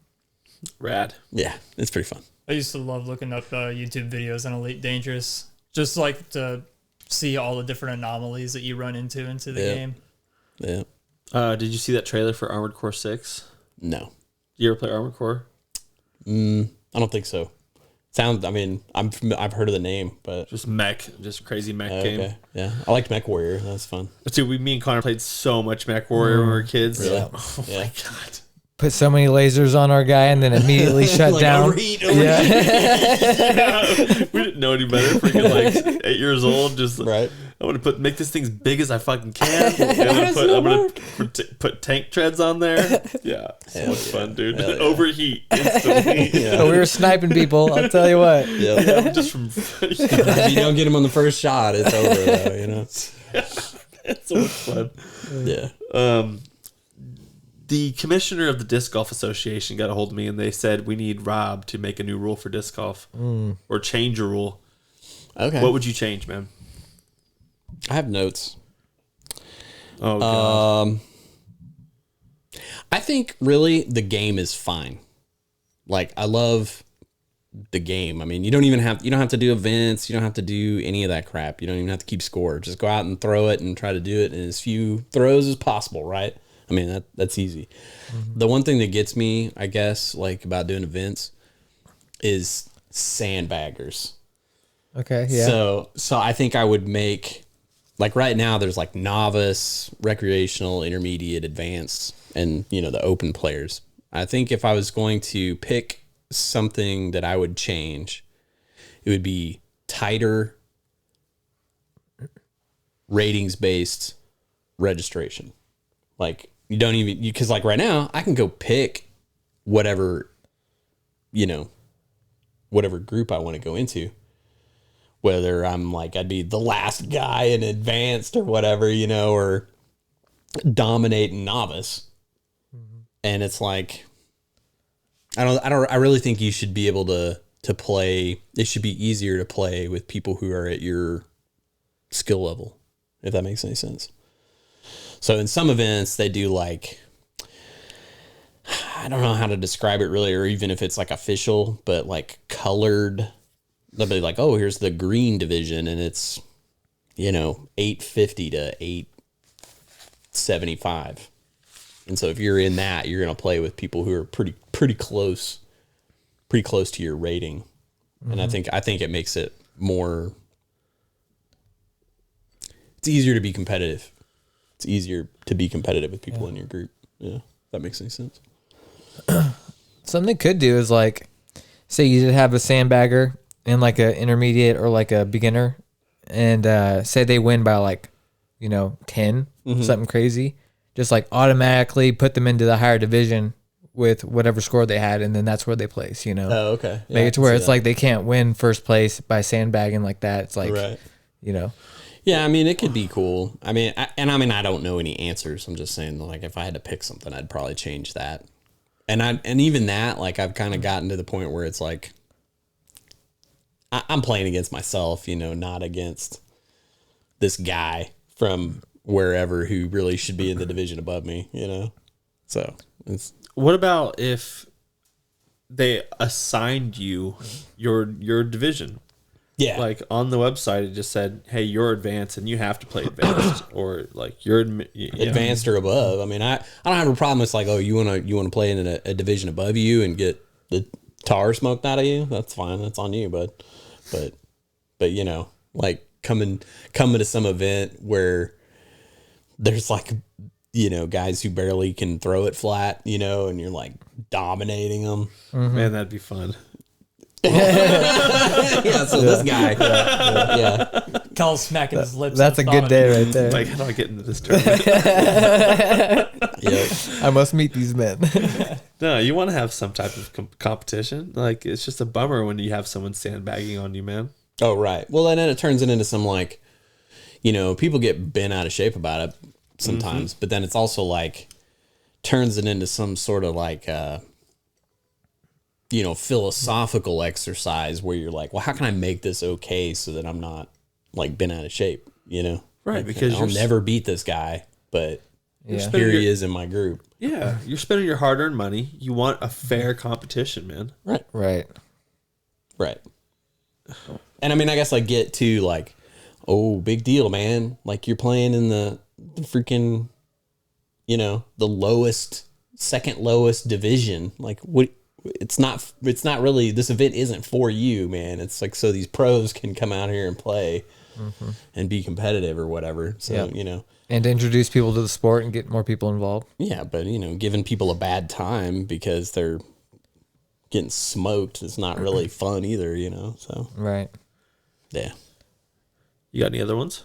Rad. Yeah, it's pretty fun. I used to love looking up YouTube videos on Elite Dangerous, just like to see all the different anomalies that you run into the game. Yeah. Did you see that trailer for Armored Core 6? No. You ever play Armored Core? I don't think so. I've heard of the name, but Just crazy mech game. okay. Yeah, I liked Mech Warrior. That's fun. Dude, me and Connor played so much Mech Warrior when we were kids. Really? Oh Yeah. my god. Put so many lasers on our guy and then immediately shut Like, down. overheat. Yeah. We didn't know any better. Freaking like 8 years old, just Right. I want to make this thing as big as I fucking can. I'm gonna put tank treads on there. Yeah, so much fun, dude. Hell yeah. Overheat instantly. So we were sniping people. I'll tell you what. Yeah. Just from If you don't get him on the first shot, it's over, though, it's so much fun. Yeah. The commissioner of the Disc Golf Association got a hold of me and they said we need Rob to make a new rule for disc golf or change a rule. Okay. What would you change, man? I have notes. Oh god. I think really the game is fine. Like, I love the game. I mean, you don't have to do events. You don't have to do any of that crap. You don't even have to keep score. Just go out and throw it and try to do it in as few throws as possible, right? I mean, that's easy. Mm-hmm. The one thing that gets me, I guess, like about doing events is sandbaggers. Okay. Yeah. So I think I would make, like, right now there's like novice, recreational, intermediate, advanced, and the open players. I think if I was going to pick something that I would change, it would be tighter ratings based registration. Like, you don't even, because like right now I can go pick whatever group I want to go into. Whether I'm like, I'd be the last guy in advanced or whatever, or dominate in novice. Mm-hmm. And it's like, I really think you should be able to play. It should be easier to play with people who are at your skill level, if that makes any sense. So in some events they do like, I don't know how to describe it really, or even if it's like official, but like colored. They'll be like, oh, here's the green division, and it's, 850 to 75. And so if you're in that, you're going to play with people who are pretty close to your rating. And I think it makes it more, it's easier to be competitive. It's easier to be competitive with people in your group. Yeah. If that makes any sense. Something they could do is like, say you did have a sandbagger and like a intermediate or like a beginner, and say they win by like, 10, something crazy. Just like automatically put them into the higher division with whatever score they had, and then that's where they place, Oh, okay. Make it to where it's like they can't win first place by sandbagging like that. It's like, right. Yeah, I mean, it could be cool. I mean, I don't know any answers. I'm just saying, like, if I had to pick something, I'd probably change that. And even that, like, I've kind of gotten to the point where it's like, I'm playing against myself, not against this guy from wherever who really should be in the division above me, So it's. What about if they assigned you your division? Yeah. Like on the website, it just said, "Hey, you're advanced, and you have to play advanced," or like you're advanced or above. I mean, I don't have a problem with like, oh, you wanna play in a division above you and get the tar smoked out of you. That's fine. That's on you. But like coming to some event where there's like, guys who barely can throw it flat, and you're like dominating them. Man, that'd be fun. Yeah, so this guy, yeah. Kyle's smacking his lips. that's a good day right there. Like, how do I get into this tournament? Yep. I must meet these men. No, you want to have some type of competition. Like, it's just a bummer when you have someone sandbagging on you, man. Oh, right. Well, and then it turns it into some like, people get bent out of shape about it sometimes, but then it's also like turns it into some sort of like, philosophical exercise where you're like, well, how can I make this okay so that I'm not like bent out of shape, Right, like, because I'll never beat this guy, but Yeah. here he is in my group. Yeah, you're spending your hard-earned money. You want a fair competition, man. Right. And I mean, I guess I get to like, oh, big deal, man. Like you're playing in the freaking, the second lowest division. Like what? It's not really, this event isn't for you, man. It's like, so these pros can come out here and play and be competitive or whatever. So, And to introduce people to the sport and get more people involved. yeah, but giving people a bad time because they're getting smoked is not really fun either, so Right. yeah. You got any other ones?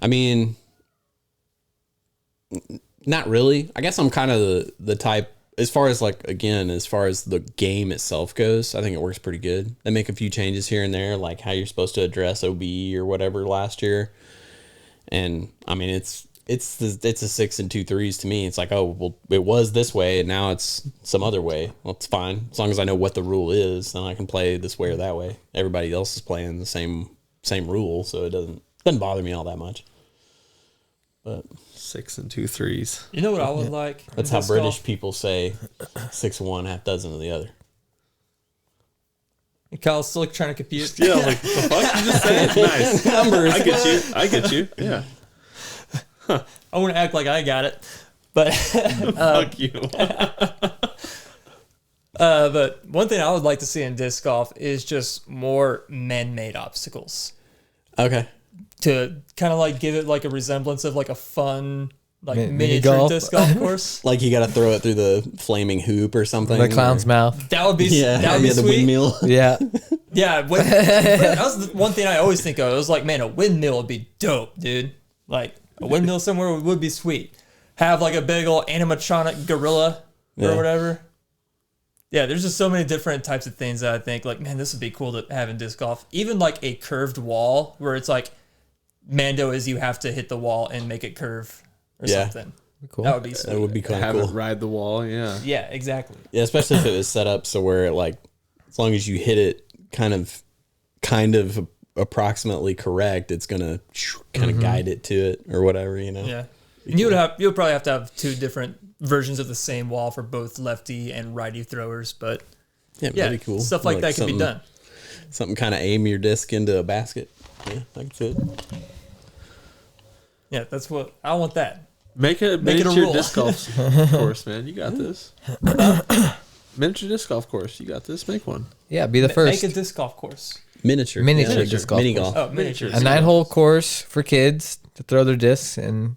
I mean, not really. I guess I'm kind of the type, as far as the game itself goes, I think it works pretty good. They make a few changes here and there, like how you're supposed to address OB or whatever last year. And I mean, it's a 6 and 2 3s to me. It's like, oh, well, it was this way and now it's some other way. Well, it's fine. As long as I know what the rule is, then I can play this way or that way. Everybody else is playing the same rule, so it doesn't bother me all that much. But 6 and 2 3s. You know what I would like? that's how British people say 6 of one, half dozen of the other. Kyle's still trying to compute. Yeah, I'm like, the fuck? You just said it. Nice. Numbers. I get you. Yeah. I want to act like I got it, but Fuck you. but one thing I would like to see in disc golf is just more man-made obstacles Okay. to kind of like give it like a resemblance of like a fun like Mini miniature golf. disc golf course. Like you got to throw it through the flaming hoop or something. The clown's mouth. That would be Yeah, the the sweet. windmill. Yeah. Yeah, that was the one thing I always think of. It was like, man, a windmill would be dope, dude. Like a windmill somewhere would be sweet. Have like a big old animatronic gorilla or whatever. Yeah, there's just so many different types of things that I think like, man, this would be cool to have in disc golf. Even like a curved wall where it's like Mando is you have to hit the wall and make it curve or something. Cool. That would be sweet. That would be kind of Have cool. it ride the wall. Yeah. Yeah, exactly. Yeah, especially if it was set up so where like as long as you hit it kind of approximately correct, it's gonna kind of guide it to it or whatever, Yeah. And you would probably have to have two different versions of the same wall for both lefty and righty throwers, but Yeah, yeah, pretty cool. stuff like that can be done. Something kind of aim your disc into a basket. Yeah, I can see it. Yeah, that's what I want. That Make a Make it a miniature rule. disc golf course, man. You got this. Miniature disc golf course. You got this. Make one. Yeah, be the make first. a disc golf course. Miniature. Disc golf Mini course. golf. Oh, miniature. A 9-hole course for kids to throw their discs and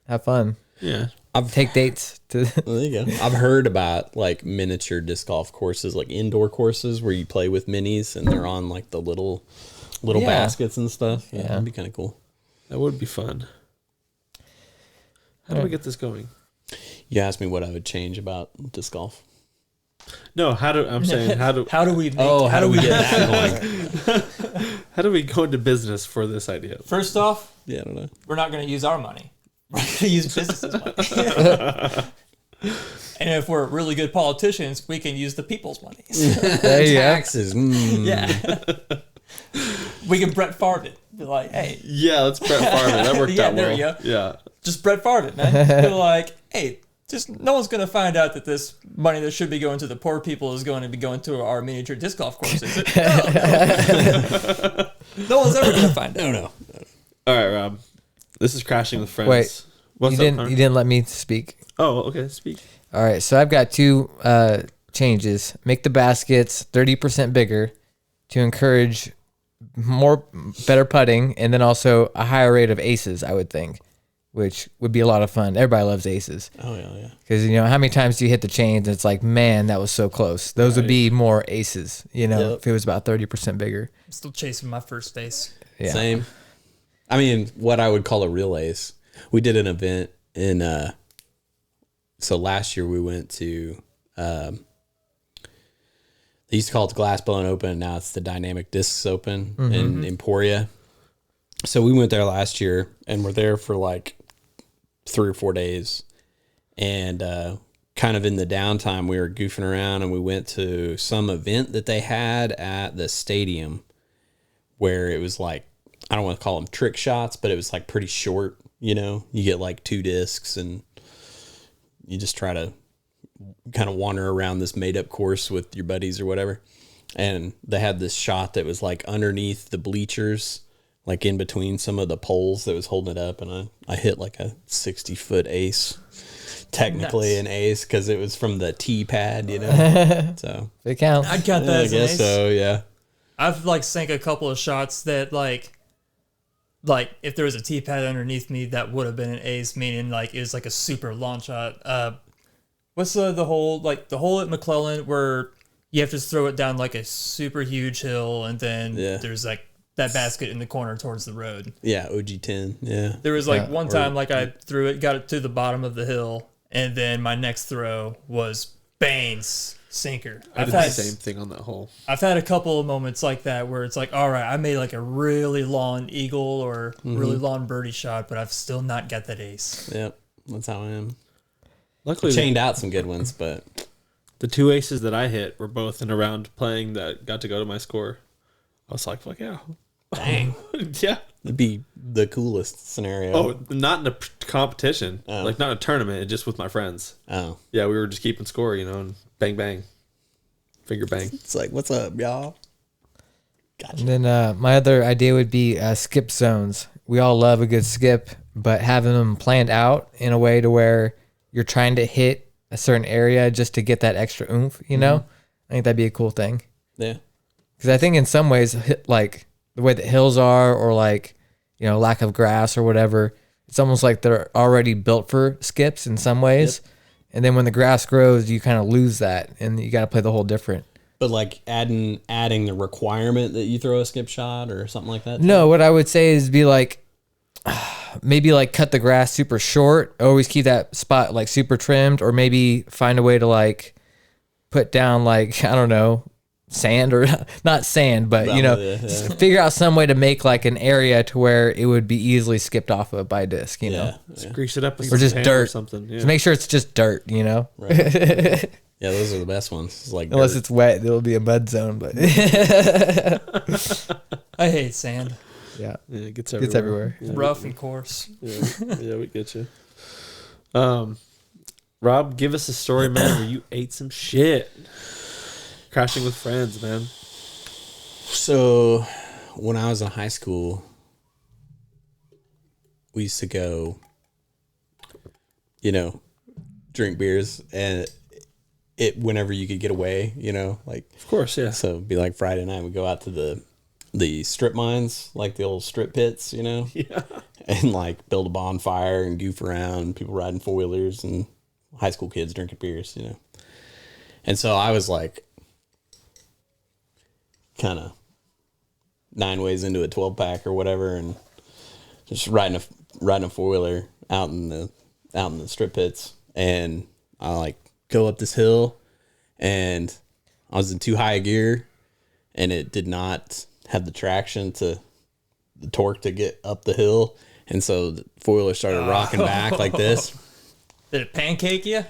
have fun. Yeah. Take dates to. Well, there you go. I've heard about like miniature disc golf courses, like indoor courses where you play with minis and they're on like the little Yeah. baskets and stuff. Yeah, Yeah. that'd be kind of cool. That would be fun. How do we get this going? You asked me what I would change about disc golf. No, how do How do we? Make, How do we get that going? how do we go into business for this idea? First off, Yeah, I don't know. we're not going to use our money. We're going to use businesses' money. And if we're really good politicians, we can use the people's money. There you go. Taxes. Yeah. We can Brett Favre it. Be like, hey, Yeah, let's Brett Favre. That worked Yeah, out there well. you go. Yeah. just Brett Favre it, man. Just be like, hey, just no one's going to find out that this money that should be going to the poor people is going to be going to our miniature disc golf course, is it? No. No one's ever going to find out. No. All right, Rob. This is Crashing with Friends. Wait, What's you up, didn't let me speak. Oh, okay. Speak. All right, so I've got two changes. Make the baskets 30% bigger to encourage better putting, and then also a higher rate of aces, I would think, which would be a lot of fun. Everybody loves aces. Oh, yeah. Because, you know, how many times do you hit the chains and it's like, man, that was so close. Those would be more aces, you know, Yep. if it was about 30% bigger. I'm still chasing my first ace. Yeah. Same. I mean, what I would call a real ace. We did an event in, so last year we went to, they used to call it the Glass Blown Open, and now it's the Dynamic Discs Open in Emporia. So we went there last year, and we're there for like 3 or 4 days. And kind of in the downtime, we were goofing around, and we went to some event that they had at the stadium where it was like, I don't want to call them trick shots, but it was like pretty short, you know? You get like 2 discs, and you just try to kind of wander around this made up course with your buddies or whatever. And they had this shot that was like underneath the bleachers, like in between some of the poles that was holding it up. And I hit like a 60-foot ace, technically Nuts. an ace, because it was from the tee pad, you know? So It counts. I'd count that I as an guess ace. so, yeah. I've like sank a couple of shots that like if there was a tee pad underneath me, that would have been an ace, meaning like it was like a super long shot. What's the hole, like the hole at McClellan where you have to throw it down like a super huge hill, and then there's like that basket in the corner towards the road. Yeah, OG10, yeah. There was like Yeah. one time like I threw it, got it to the bottom of the hill, and then my next throw was Bane's sinker. I did the same thing on that hole. I've had a couple of moments like that where it's like, all right, I made like a really long eagle or really long birdie shot, but I've still not got that ace. Yep, that's how I am. Luckily, Chained out some good ones, but the 2 aces that I hit were both in a round playing that got to go to my score. I was like, fuck yeah. dang, Yeah. it'd be the coolest scenario. Oh, not in a competition. Oh. Like, not a tournament, just with my friends. Oh. Yeah, we were just keeping score, you know, and bang, bang. Finger bang. It's like, what's up, y'all? Gotcha. And then my other idea would be skip zones. We all love a good skip, but having them planned out in a way to where you're trying to hit a certain area just to get that extra oomph, you know? I think that'd be a cool thing. Yeah. Because I think in some ways, like the way that hills are, or like, you know, lack of grass or whatever, it's almost like they're already built for skips in some ways. And then when the grass grows, you kind of lose that, and you got to play the whole different. But like adding the requirement that you throw a skip shot or something like that? No, what I would say is be like, maybe like cut the grass super short, always keep that spot like super trimmed, or maybe find a way to like put down like, I don't know, sand or not sand, but you know, figure out some way to make like an area to where it would be easily skipped off of by disc, you know, Just grease it up with or some just sand dirt or something. Yeah. Just make sure it's just dirt, you know, Right. Yeah, those are the best ones. It's like unless dirt. it's wet, it'll be a mud zone, but I hate sand. yeah, Yeah, it gets it's everywhere. everywhere. Yeah, Rough and coarse. yeah, we get you. Rob, give us a story, man, where you ate some shit. Crashing with friends, man. So when I was in high school, we used to go, drink beers, and whenever you could get away, like, Of course, yeah. so it'd be like Friday night, we'd go out to the strip mines, like the old strip pits, Yeah. and like build a bonfire and goof around, people riding 4-wheelers and high school kids drinking beers, And so I was like kind of 9 ways into a 12-pack or whatever, and just riding a 4-wheeler out in the strip pits, and I like go up this hill, and I was in too high a gear, and it did not have the traction to the torque to get up the hill, and so the 4-wheeler started rocking back like this. Did it pancake you?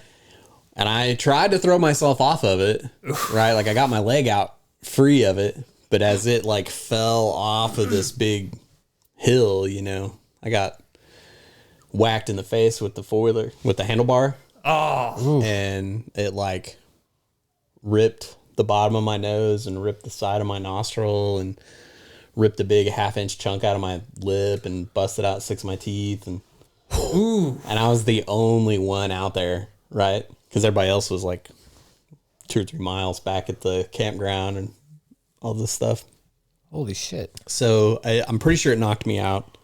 And I tried to throw myself off of it, right? Like I got my leg out free of it, but as it like fell off of this big hill, I got whacked in the face with the 4-wheeler, with the handlebar. Oh. And it like ripped the bottom of my nose and ripped the side of my nostril and ripped a big 1/2-inch chunk out of my lip and busted out 6 of my teeth. And and I was the only one out there, right? Because everybody else was like 2 or 3 miles back at the campground and all this stuff. Holy shit. So I'm pretty sure it knocked me out.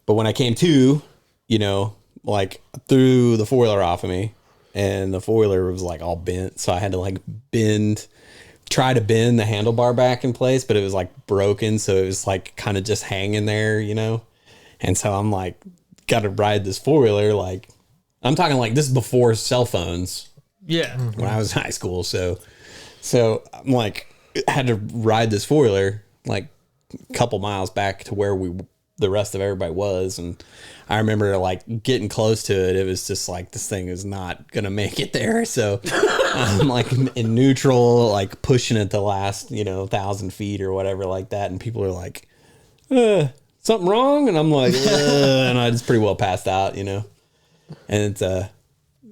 But when I came to, like threw the 4-wheeler off of me, and the 4-wheeler was like all bent. So I had to like try to bend the handlebar back in place, but it was like broken. So it was like kind of just hanging there, And so I'm like, got to ride this 4-wheeler. Like, I'm talking like this is before cell phones. Yeah. When I was in high school. So I'm like, had to ride this 4-wheeler like a couple miles back to where the rest of everybody was. And I remember like getting close to it. It was just like, this thing is not going to make it there. So I'm like in neutral, like pushing it the last, 1,000 feet or whatever like that. And people are like, something wrong? And I'm like, and I just pretty well passed out, and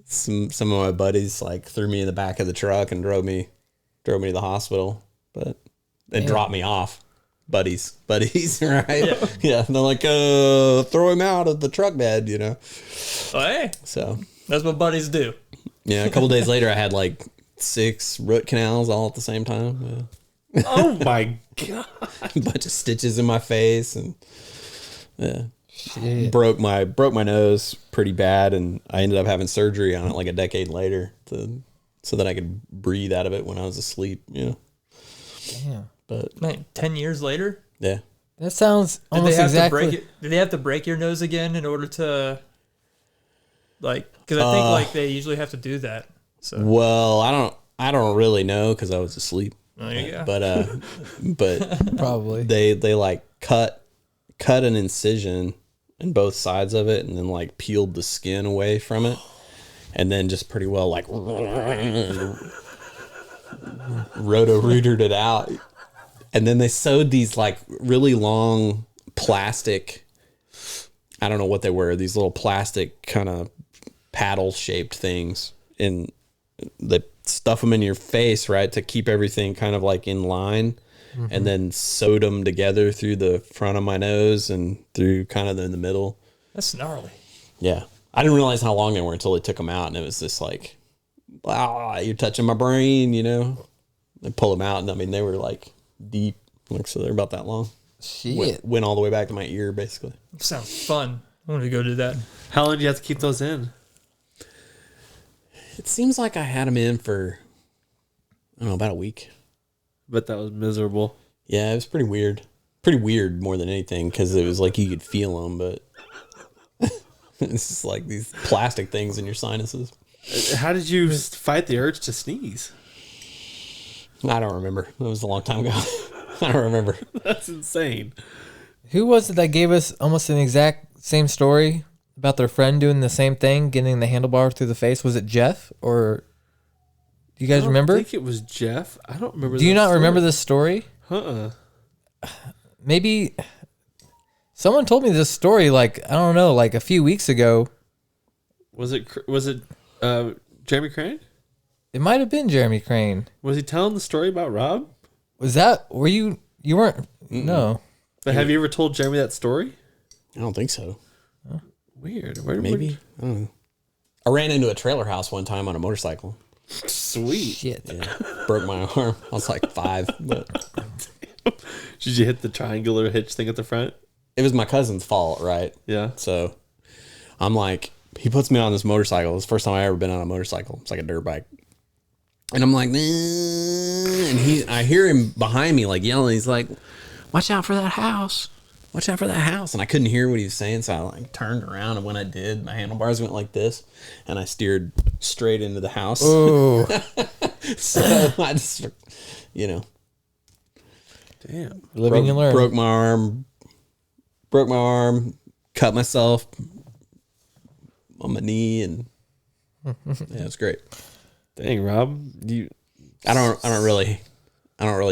some of my buddies like threw me in the back of the truck and drove me to the hospital, but they dropped me off. Buddies, right? Yeah. And they're like, throw him out of the truck bed, Oh, hey, So that's what buddies do. yeah, a couple days later, I had like 6 root canals all at the same time. Oh my God. A bunch of stitches in my face, and Shit. broke my nose pretty bad, and I ended up having surgery on it like a decade later so that I could breathe out of it when I was asleep. Damn. But Man, 10 years later, yeah. That sounds did they almost have exactly. to break it? Did they have to break your nose again in order to, like? Because I think like they usually have to do that. So Well, I don't really know because I was asleep. there you go. But Probably. they like cut an incision in both sides of it, and then like peeled the skin away from it, and then just pretty well like roto-rooted it out. And then they sewed these like really long plastic, I don't know what they were, these little plastic kind of paddle shaped things, and they stuff them in your face, right, to keep everything kind of like in line. And then sewed them together through the front of my nose and through kind of in the middle. That's gnarly. Yeah. I didn't realize how long they were until they took them out, and it was just like, wow, you're touching my brain, They pull them out, and I mean, they were like deep, like, so they're about that long. Shit. Went all the way back to my ear, basically. Sounds fun. I want to go do that. How long do you have to keep those in? It seems like I had them in for, I don't know, about a week. But that was miserable. Yeah, it was pretty weird. Pretty weird more than anything, because it was like you could feel them, but it's just like these plastic things in your sinuses. How did you fight the urge to sneeze? I don't remember. It was a long time ago. I don't remember. That's insane. Who was it that gave us almost an exact same story about their friend doing the same thing, getting the handlebar through the face? Was it Jeff, or do you guys remember? I think it was Jeff. I don't remember. Do you that not story. remember this story? Maybe someone told me this story like, I don't know, like a few weeks ago. Was it Jeremy Crane? It might have been Jeremy Crane. Was he telling the story about Rob? Was that, were you You weren't. No. But have you ever told Jeremy that story? I don't think so. Weird. Maybe. I don't know. I ran into a trailer house one time on a motorcycle. Sweet. Shit. Yeah. Broke my arm. I was like 5, but Did you hit the triangular hitch thing at the front? it was my cousin's fault, right? Yeah. So I'm like, he puts me on this motorcycle. It's the first time I ever been on a motorcycle. It's like a dirt bike. And I'm like, and I hear him behind me like yelling. He's like, watch out for that house. Watch out for that house. And I couldn't hear what he was saying. So I like turned around. And when I did, my handlebars went like this. And I steered straight into the house. Ooh. So I just, Damn. Living and learning. broke my arm, cut myself on my knee. And yeah, it was great. Dang, Rob. I don't really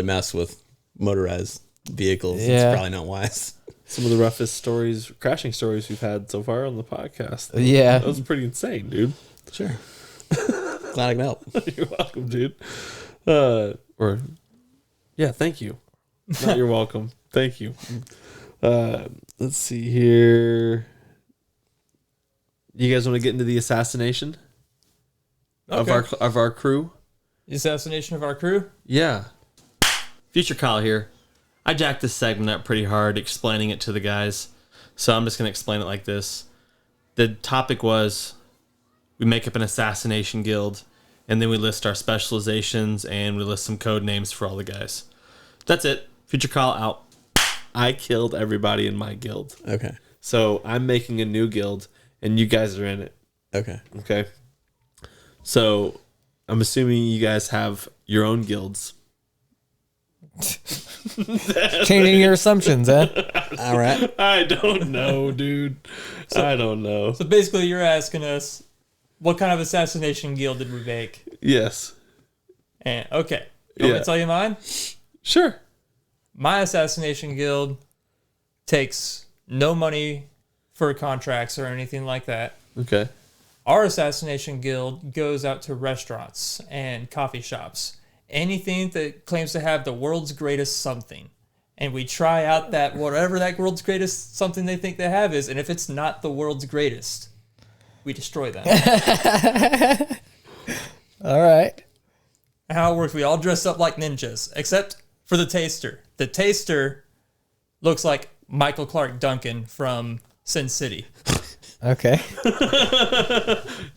mess with motorized vehicles. Yeah. It's probably not wise. Some of the roughest crashing stories we've had so far on the podcast. Yeah. That was pretty insane, dude. Sure. Glad I can help. You're welcome, dude. Thank you. Not you're welcome. Thank you. Let's see here. You guys want to get into the assassination of our crew? The assassination of our crew? Yeah. Future Kyle here. I jacked this segment up pretty hard explaining it to the guys. So I'm just going to explain it like this. The topic was we make up an assassination guild and then we list our specializations and we list some code names for all the guys. That's it. Future Kyle out. I killed everybody in my guild. Okay. So I'm making a new guild and you guys are in it. Okay. Okay. So I'm assuming you guys have your own guilds. Changing your assumptions, huh? All right. I don't know, dude. I don't know. So basically, you're asking us, what kind of assassination guild did we make? Yes. And okay, you want me to tell you mine? Sure. My assassination guild takes no money for contracts or anything like that. Okay. Our assassination guild goes out to restaurants and coffee shops. Anything that claims to have the world's greatest something. And we try out that whatever that world's greatest something they think they have is. And if it's not the world's greatest, we destroy them. All right. How it works, we all dress up like ninjas, except for the taster. The taster looks like Michael Clark Duncan from Sin City. Okay.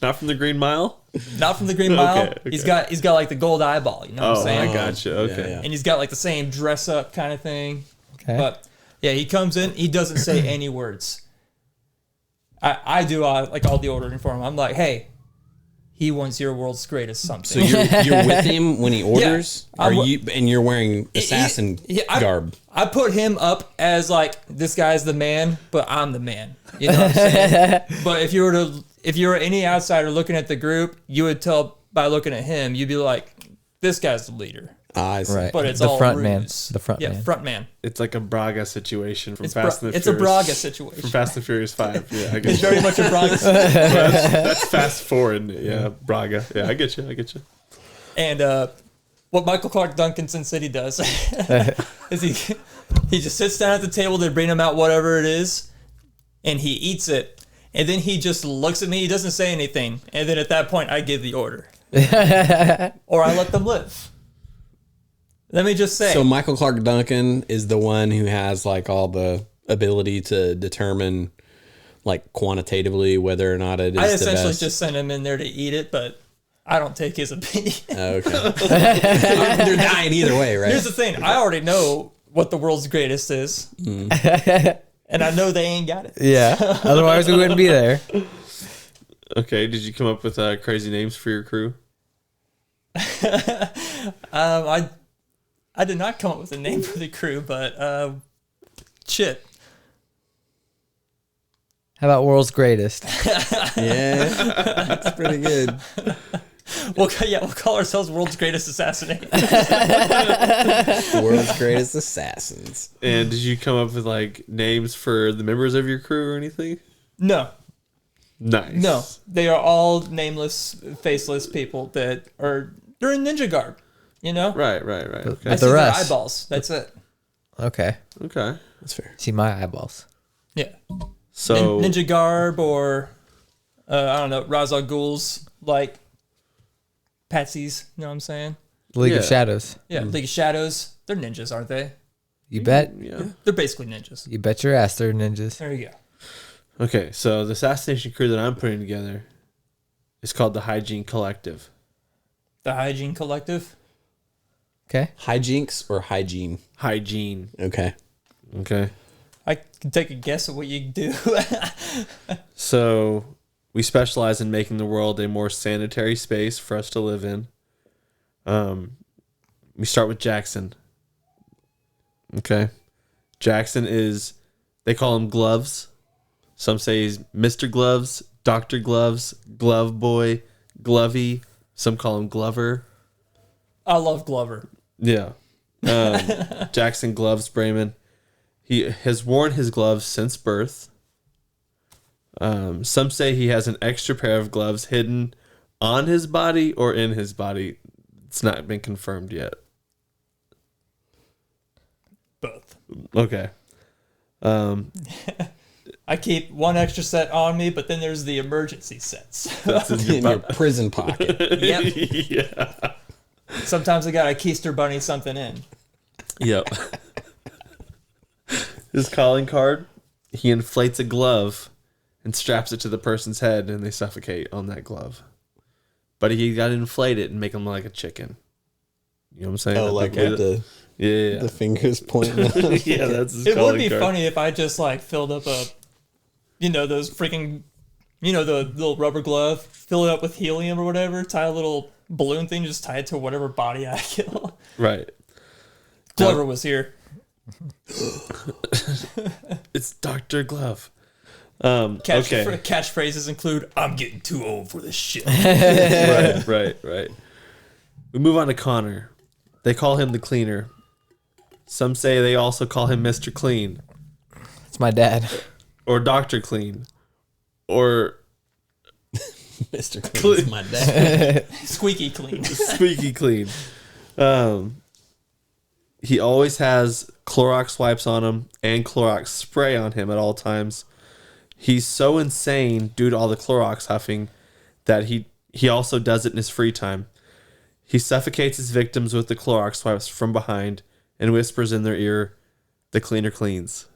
Not from the Green Mile? Not from the Green Mile. Okay. He's got like the gold eyeball, you know what I'm saying? I gotcha. Okay. Yeah. And he's got like the same dress up kind of thing. Okay. But yeah, he comes in, he doesn't say any words. I do like all the ordering for him. I'm like, hey, he wants your world's greatest So something. you're with him when he orders? I'm Are you and you're wearing assassin garb? I put him up as like, this guy's the man, but I'm the man. You know what I'm saying? But if you were any outsider looking at the group, you would tell by looking at him, you'd be like, this guy's the leader. I see. Right. But it's the all front ruse. man. The front Yeah, man. front man. It's like a Braga situation from It's Fast and the it's a Furious. Braga situation. From Fast and Furious 5. Yeah, I It's get you. very much a Braga situation. That's fast forward. Yeah, Braga. Yeah, I get you. And what Michael Clark Duncan Sin City does is he just sits down at the table, they bring him out whatever it is, and he eats it. And then he just looks at me, he doesn't say anything. And then at that point, I give the order. Or I let them live. Let me just say. So Michael Clark Duncan is the one who has like all the ability to determine like quantitatively whether or not it is I the essentially best. just send him in there to eat it, but I don't take his opinion. Okay. They're dying either way, right? Here's the thing. I already know what the world's greatest is. And I know they ain't got it. Yeah. Otherwise, we wouldn't be there. Okay, did you come up with crazy names for your crew? I did not come up with a name for the crew, but shit. How about world's greatest? Yeah, that's pretty good. We'll call ourselves World's Greatest Assassinate. The world's greatest assassins. And did you come up with like names for the members of your crew or anything? No, Nice. they are all nameless, faceless people that are they're in ninja garb. You know, Right. Okay. I But see the their rest. eyeballs. That's it. Okay. Okay. That's fair. See my eyeballs. Yeah. So Ninja garb or I don't know, Ra's al Ghul's like patsies. You know what I'm saying? League of Yeah. Shadows. Yeah, League of Shadows. They're ninjas, aren't they? You bet. yeah. They're basically ninjas. You bet your ass they're ninjas. There you go. Okay, so the assassination crew that I'm putting together is called the Hygiene Collective. The Hygiene Collective. Okay. Hijinks or hygiene? Hygiene. Okay. Okay. I can take a guess at what you do. So we specialize in making the world a more sanitary space for us to live in. We start with Jackson. Okay. Jackson is, they call him Gloves. Some say he's Mr. Gloves, Dr. Gloves, Glove Boy, Glovey. Some call him Glover. I love Glover. Yeah. Jackson Gloves Brayman. He has worn his gloves since birth. Some say he has an extra pair of gloves hidden on his body or in his body. It's not been confirmed yet. Both. Okay. I keep one extra set on me, but then there's the emergency sets. That's in In your prison pocket. Yep. Yeah. Sometimes I gotta keister bunny something in. Yep. His calling card, he inflates a glove and straps it to the person's head and they suffocate on that glove. But he got to inflate it and make him like a chicken. You know what I'm saying? Oh, like Okay. with the Yeah. the fingers pointing. Yeah, that's his It would calling be card. funny if I just like filled up a, those freaking, the little rubber glove, fill it up with helium or whatever, tie a little balloon thing, just tie it to whatever body I kill. Right. Glover was here. It's Dr. Glove. Catchphrases Okay. catchphrases include, "I'm getting too old for this shit." Right. We move on to Connor. They call him the cleaner. Some say they also call him Mr. Clean It's my dad. or Dr. Clean or Mr. Clean is my dad. Squeaky clean. Squeaky Clean. He always has Clorox wipes on him and Clorox spray on him at all times. He's so insane due to all the Clorox huffing that he also does it in his free time. He suffocates his victims with the Clorox wipes from behind and whispers in their ear, "The cleaner cleans."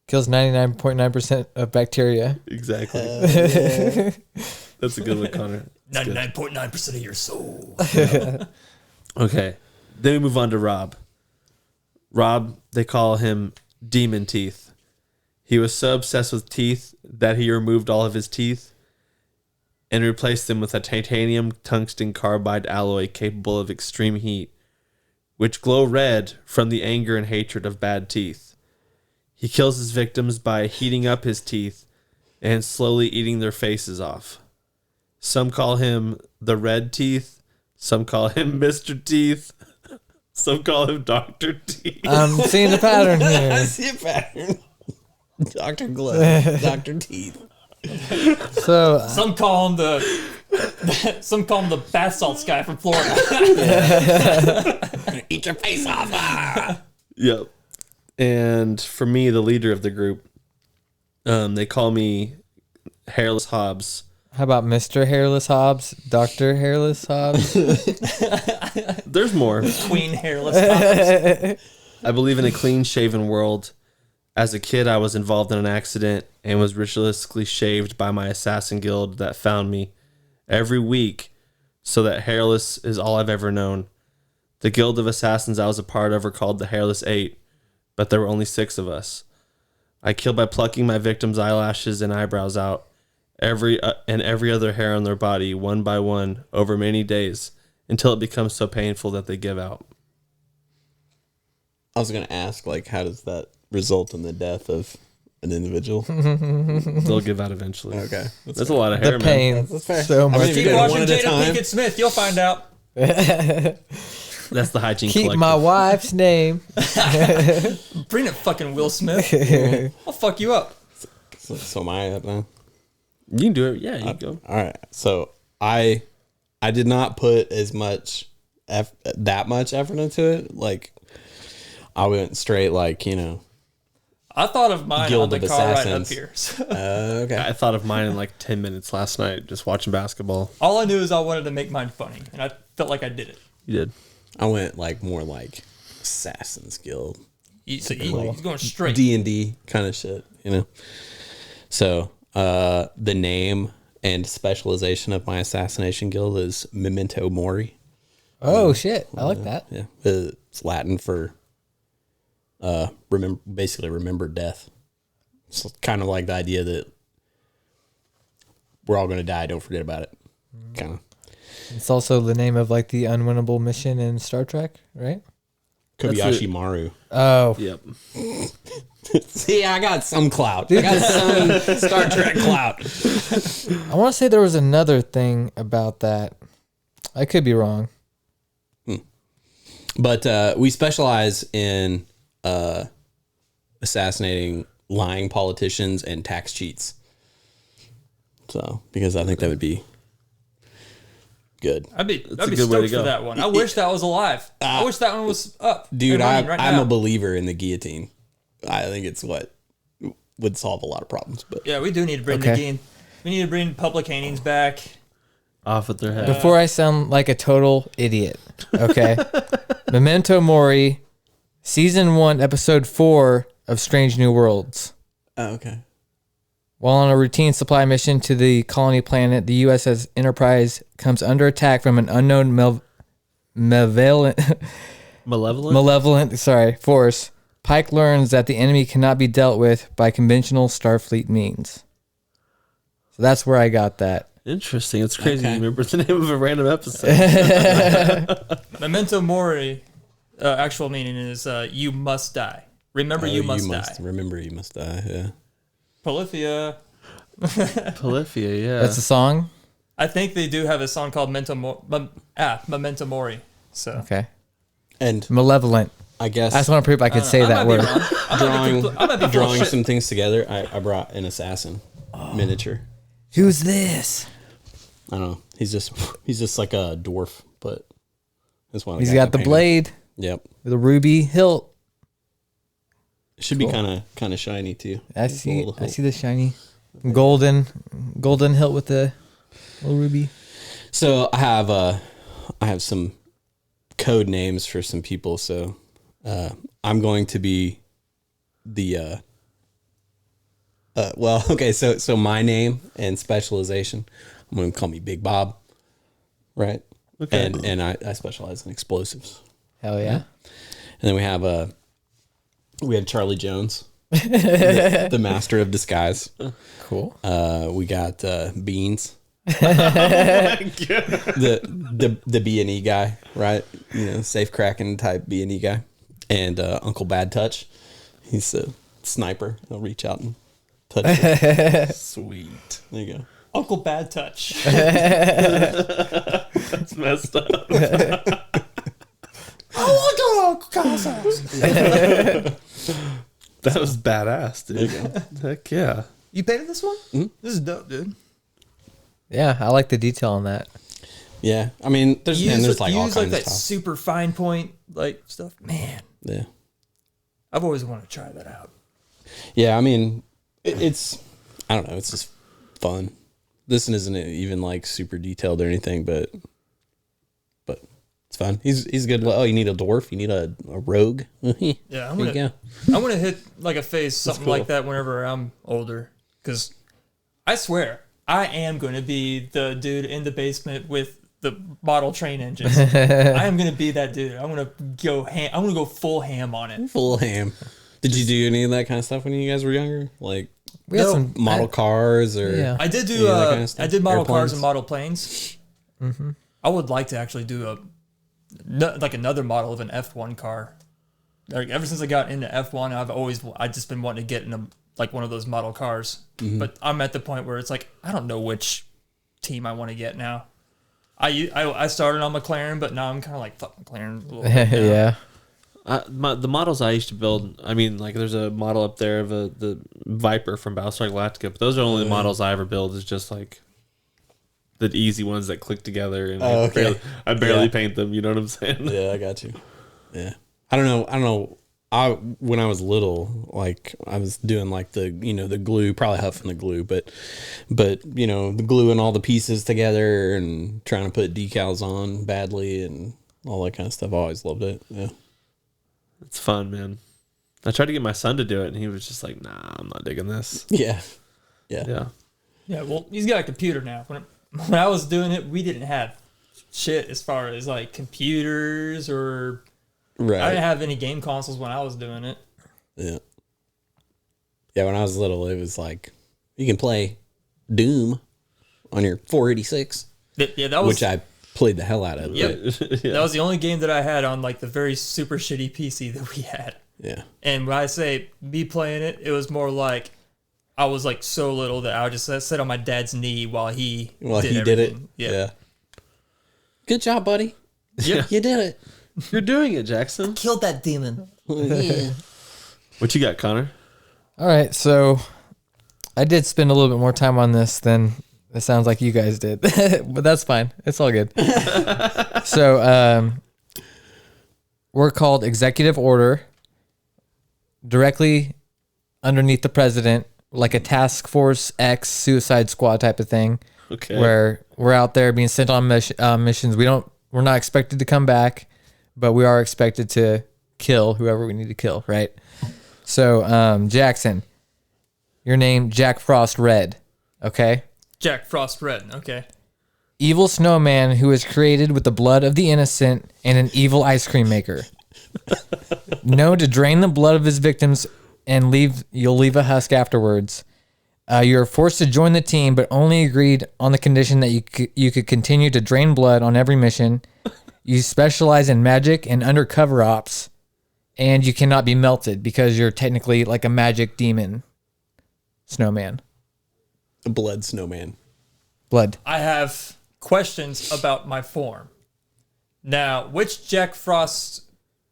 Kills 99.9% of bacteria. Exactly. That's a good one, Connor. 99.9% of your soul. Okay. Then we move on to Rob. Rob, they call him Demon Teeth. He was so obsessed with teeth that he removed all of his teeth and replaced them with a titanium tungsten carbide alloy capable of extreme heat, which glow red from the anger and hatred of bad teeth. He kills his victims by heating up his teeth and slowly eating their faces off. Some call him the Red Teeth. Some call him Mr. Teeth. Some call him Dr. Teeth. I'm seeing a pattern I here. see a pattern. Dr. Glove. Dr. Teeth. So Some call him the bath salts guy from Florida. Eat your face off. Ah. Yep. And for me, the leader of the group, they call me Hairless Hobbs. how about Mr. Hairless Hobbs? Dr. Hairless Hobbs? There's more. Queen hairless Hobbs. I believe in a clean-shaven world. As a kid, I was involved in an accident and was ritualistically shaved by my assassin guild that found me every week, so that hairless is all I've ever known. The guild of assassins I was a part of were called the Hairless Eight, but there were only 6 of us. I killed by plucking my victims' eyelashes and eyebrows out, every other hair on their body, one by one, over many days, until it becomes so painful that they give out. I was going to ask, like, how does that result in the death of an individual? They'll give out eventually. Okay. That's a lot of hair, The man. pain. That's fair. So I mean, much. if you Keep did it watching one at a Jada time. Pinkett Smith. You'll find out. That's the hygiene Keep collective. my wife's name. Bring it, fucking Will Smith. I'll fuck you up. So am I up now? You can do it. Yeah, you can go. All right. So I did not put as much that much effort into it. Like, I went straight like, I thought of mine Guild on the of car ride up Assassins. here. So, okay. I thought of mine in like 10 minutes last night, just watching basketball. all I knew is I wanted to make mine funny, and I felt like I did it. You did. I went like more like Assassin's Guild, He's going straight. D&D kind of shit, So the name and specialization of my assassination guild is Memento Mori. Oh shit, I like that. Yeah, it's Latin for remember death. It's kind of like the idea that we're all going to die. Don't forget about it. Kind of. It's also the name of like the unwinnable mission in Star Trek, right? Kobayashi Maru. Oh, Yep. See, I got some clout. I got some Star Trek clout. I want to say there was another thing about that. I could be wrong. But we specialize in assassinating lying politicians and tax cheats. So, because I think that would be good. I'd be a good way to stoked go. for that one. I wish that was alive. I wish that one was up. Dude, and running right I'm now. a believer in the guillotine. I think it's what would solve a lot of problems. But Yeah, we do need to bring Okay. the game. We need to bring public hangings back. Off with their head. Before I sound like a total idiot, okay? Memento Mori, Season 1, Episode 4 of Strange New Worlds. oh, okay. While on a routine supply mission to the colony planet, the USS Enterprise comes under attack from an unknown malevolent force. Pike learns that the enemy cannot be dealt with by conventional Starfleet means. So that's where I got that. Interesting. It's crazy. Okay. You remember the name of a random episode. Memento Mori, actual meaning is you must die. Remember, you must die. Remember, you must die. Yeah. Polyphia. Polyphia, yeah. That's a song? I think they do have a song called Memento Mori. So Okay. And Malevolent. I guess I just want to prove I could say I that might be word. wrong. I might be full of drawing shit. some things together, I brought an assassin miniature. Who's this? I don't know. He's just like a dwarf, but that's one. He's got the blade Yep. with a ruby hilt. It should be kind of shiny too. I It's a see. little I hilt. see the shiny golden hilt with the little ruby. So I have some code names for some people. So I'm going to be the okay. So my name and specialization, I'm going to call me Big Bob, right? Okay. And I specialize in explosives. Hell yeah. And then we had Charlie Jones, the master of disguise. Cool. We got Beans, the B&E guy, right? Safe cracking type B&E guy, and Uncle Bad Touch. He's a sniper. He'll reach out and touch you. Sweet. There you go. Uncle Bad Touch. It's messed up. That was badass, dude. Heck yeah. You painted this one? This is dope, dude. Yeah, I like the detail on that. Yeah, I mean, there's like all use kinds like of that stuff. super fine point like stuff. Man, Yeah, I've always wanted to try that out. yeah. I mean, it's I don't know. It's just fun. This one isn't even like super detailed or anything, but it's fun. He's good. Oh, you need a dwarf. You need a rogue. Yeah, I'm There you gonna go. I want to hit like a phase something like that whenever I'm older, because I swear I am going to be the dude in the basement with the model train engines. I am going to be that dude. I'm going to go ham. I'm going to go full ham on it. Full ham. Did you do any of that kind of stuff when you guys were younger? Like We had No, some model cars or Yeah. I did do any of that kind of stuff? I did model cars Airplanes? and model planes. I would like to actually do like another model of an F1 car. Like ever since I got into F1, I've just been wanting to get in like one of those model cars. But I'm at the point where it's like I don't know which team I want to get now. I started on McLaren, but now I'm kind of like fuck McLaren. a little bit now. yeah. The models I used to build, I mean, like there's a model up there of the Viper from Battlestar Galactica, but those are only the models I ever build. Is just like the easy ones that click together, and Oh, okay. I barely Yeah. paint them. You know what I'm saying? Yeah, I got you. Yeah. I don't know. when I was little, like I was doing like the glue, probably huffing the glue, but the gluing all the pieces together and trying to put decals on badly and all that kind of stuff. I always loved it. Yeah, It's fun, man. I tried to get my son to do it, and he was just like, "Nah, I'm not digging this." yeah. Yeah. Yeah, well, he's got a computer now. When I was doing it, we didn't have shit as far as like computers or Right. I didn't have any game consoles when I was doing it. Yeah. Yeah, when I was little, it was like you can play Doom on your 486, Yeah, that was which I played the hell out of. Yep. But, That was the only game that I had on like the very super shitty PC that we had. yeah. And when I say me playing it, it was more like I was like so little that I would just sit on my dad's knee while he did it. everything. Yeah. Good job, buddy. Yep. You did it. You're doing it, Jackson. Killed that demon. Yeah. What you got, Connor? All right, so I did spend a little bit more time on this than it sounds like you guys did, but that's fine. It's all good. So we're called executive order, directly underneath the president, like a task force X suicide squad type of thing, Okay. where we're out there being sent on missions. We're not expected to come back, but we are expected to kill whoever we need to kill, right? So, Jackson, your name, Jack Frost Red, okay? Jack Frost Red. Okay. Evil snowman who is created with the blood of the innocent and an evil ice cream maker. Known to drain the blood of his victims and you'll leave a husk afterwards. You are forced to join the team, but only agreed on the condition that you could continue to drain blood on every mission. You specialize in magic and undercover ops, and you cannot be melted because you're technically like a magic demon snowman. A blood snowman. Blood. I have questions about my form. Now, which Jack Frost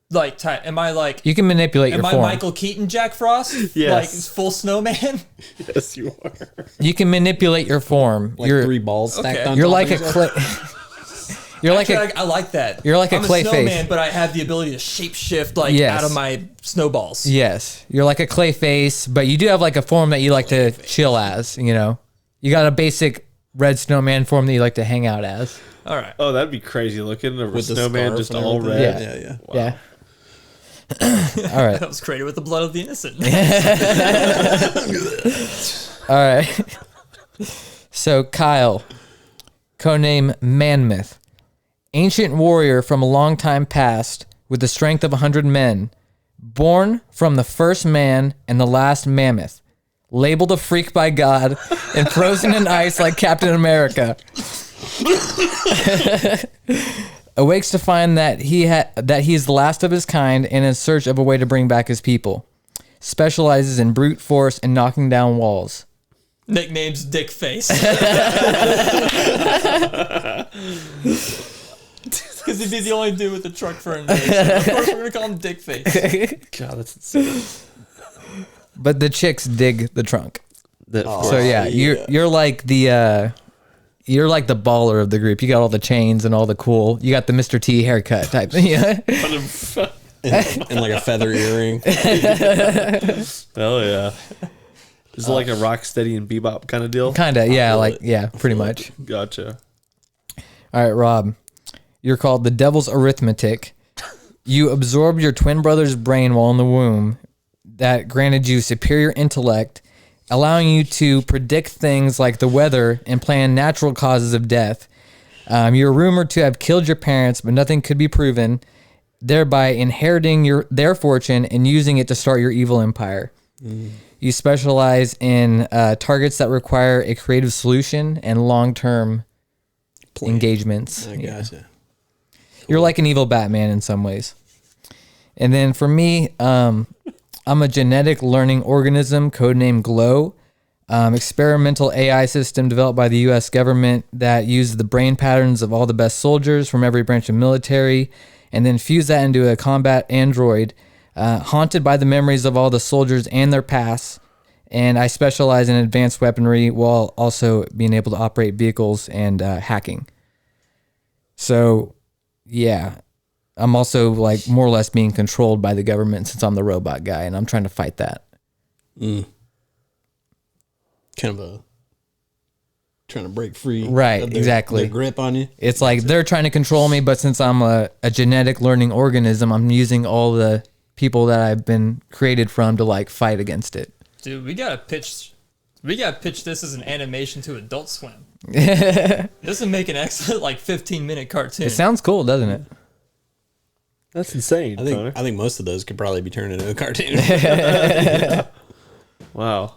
like type? Am I like? You can manipulate Am your I form. Michael Keaton Jack Frost? Yes. Like full snowman? Yes, you are. You can manipulate your form. Like you're 3 balls stacked Okay. on you're top like a of each clay. You're like Actually, a I like that. You're like a I'm clay snowman, face. but I have the ability to shapeshift like Yes. out of my snowballs. yes. You're like a clay face, but you do have like a form that you like to chill as. You know, you got a basic red snowman form that you like to hang out as. All right. Oh, that'd be crazy looking. A with the snowman scarf just and all everything. red. Yeah. Yeah. All right. That was created with the blood of the innocent. All right. So Kyle, codename Manmouth, ancient warrior from a long time past with the strength of 100 men, born from the first man and the last mammoth, labeled a freak by God and frozen in ice like Captain America. Awakes to find that he is the last of his kind and in search of a way to bring back his people. Specializes in brute force and knocking down walls. Nickname's Dick Face. Because he'd be the only dude with the truck for invasion. Of course, we're gonna call him Dick Face. God, that's insane. But the chicks dig the trunk. That, So yeah, you're like the baller of the group. You got all the chains and all the cool. You got the Mr. T haircut type. Yeah. And like a feather earring. Hell yeah. Is it like a Rocksteady and Bebop kind of deal? Kinda, yeah, pretty much. Gotcha. All right, Rob. You're called the Devil's Arithmetic. You absorbed your twin brother's brain while in the womb. That granted you superior intellect, allowing you to predict things like the weather and plan natural causes of death. You're rumored to have killed your parents, but nothing could be proven, thereby inheriting their fortune and using it to start your evil empire. You specialize in targets that require a creative solution and long-term engagements. I gotcha. You're like an evil Batman in some ways. And then for me, I'm a genetic learning organism, codenamed GLOW, experimental AI system developed by the U.S. government that uses the brain patterns of all the best soldiers from every branch of military and then fuse that into a combat android, haunted by the memories of all the soldiers and their pasts. And I specialize in advanced weaponry while also being able to operate vehicles and hacking. So, yeah. I'm also like more or less being controlled by the government since I'm the robot guy, and I'm trying to fight that. Kind of a trying to break free. Right, of their, exactly. Their grip on you. It's like they're trying to control me, but since I'm a genetic learning organism, I'm using all the people that I've been created from to like fight against it. Dude, we gotta pitch this as an animation to Adult Swim. This would make an excellent like 15-minute cartoon. It sounds cool, doesn't it? That's insane. I think most of those could probably be turned into a cartoon. Wow.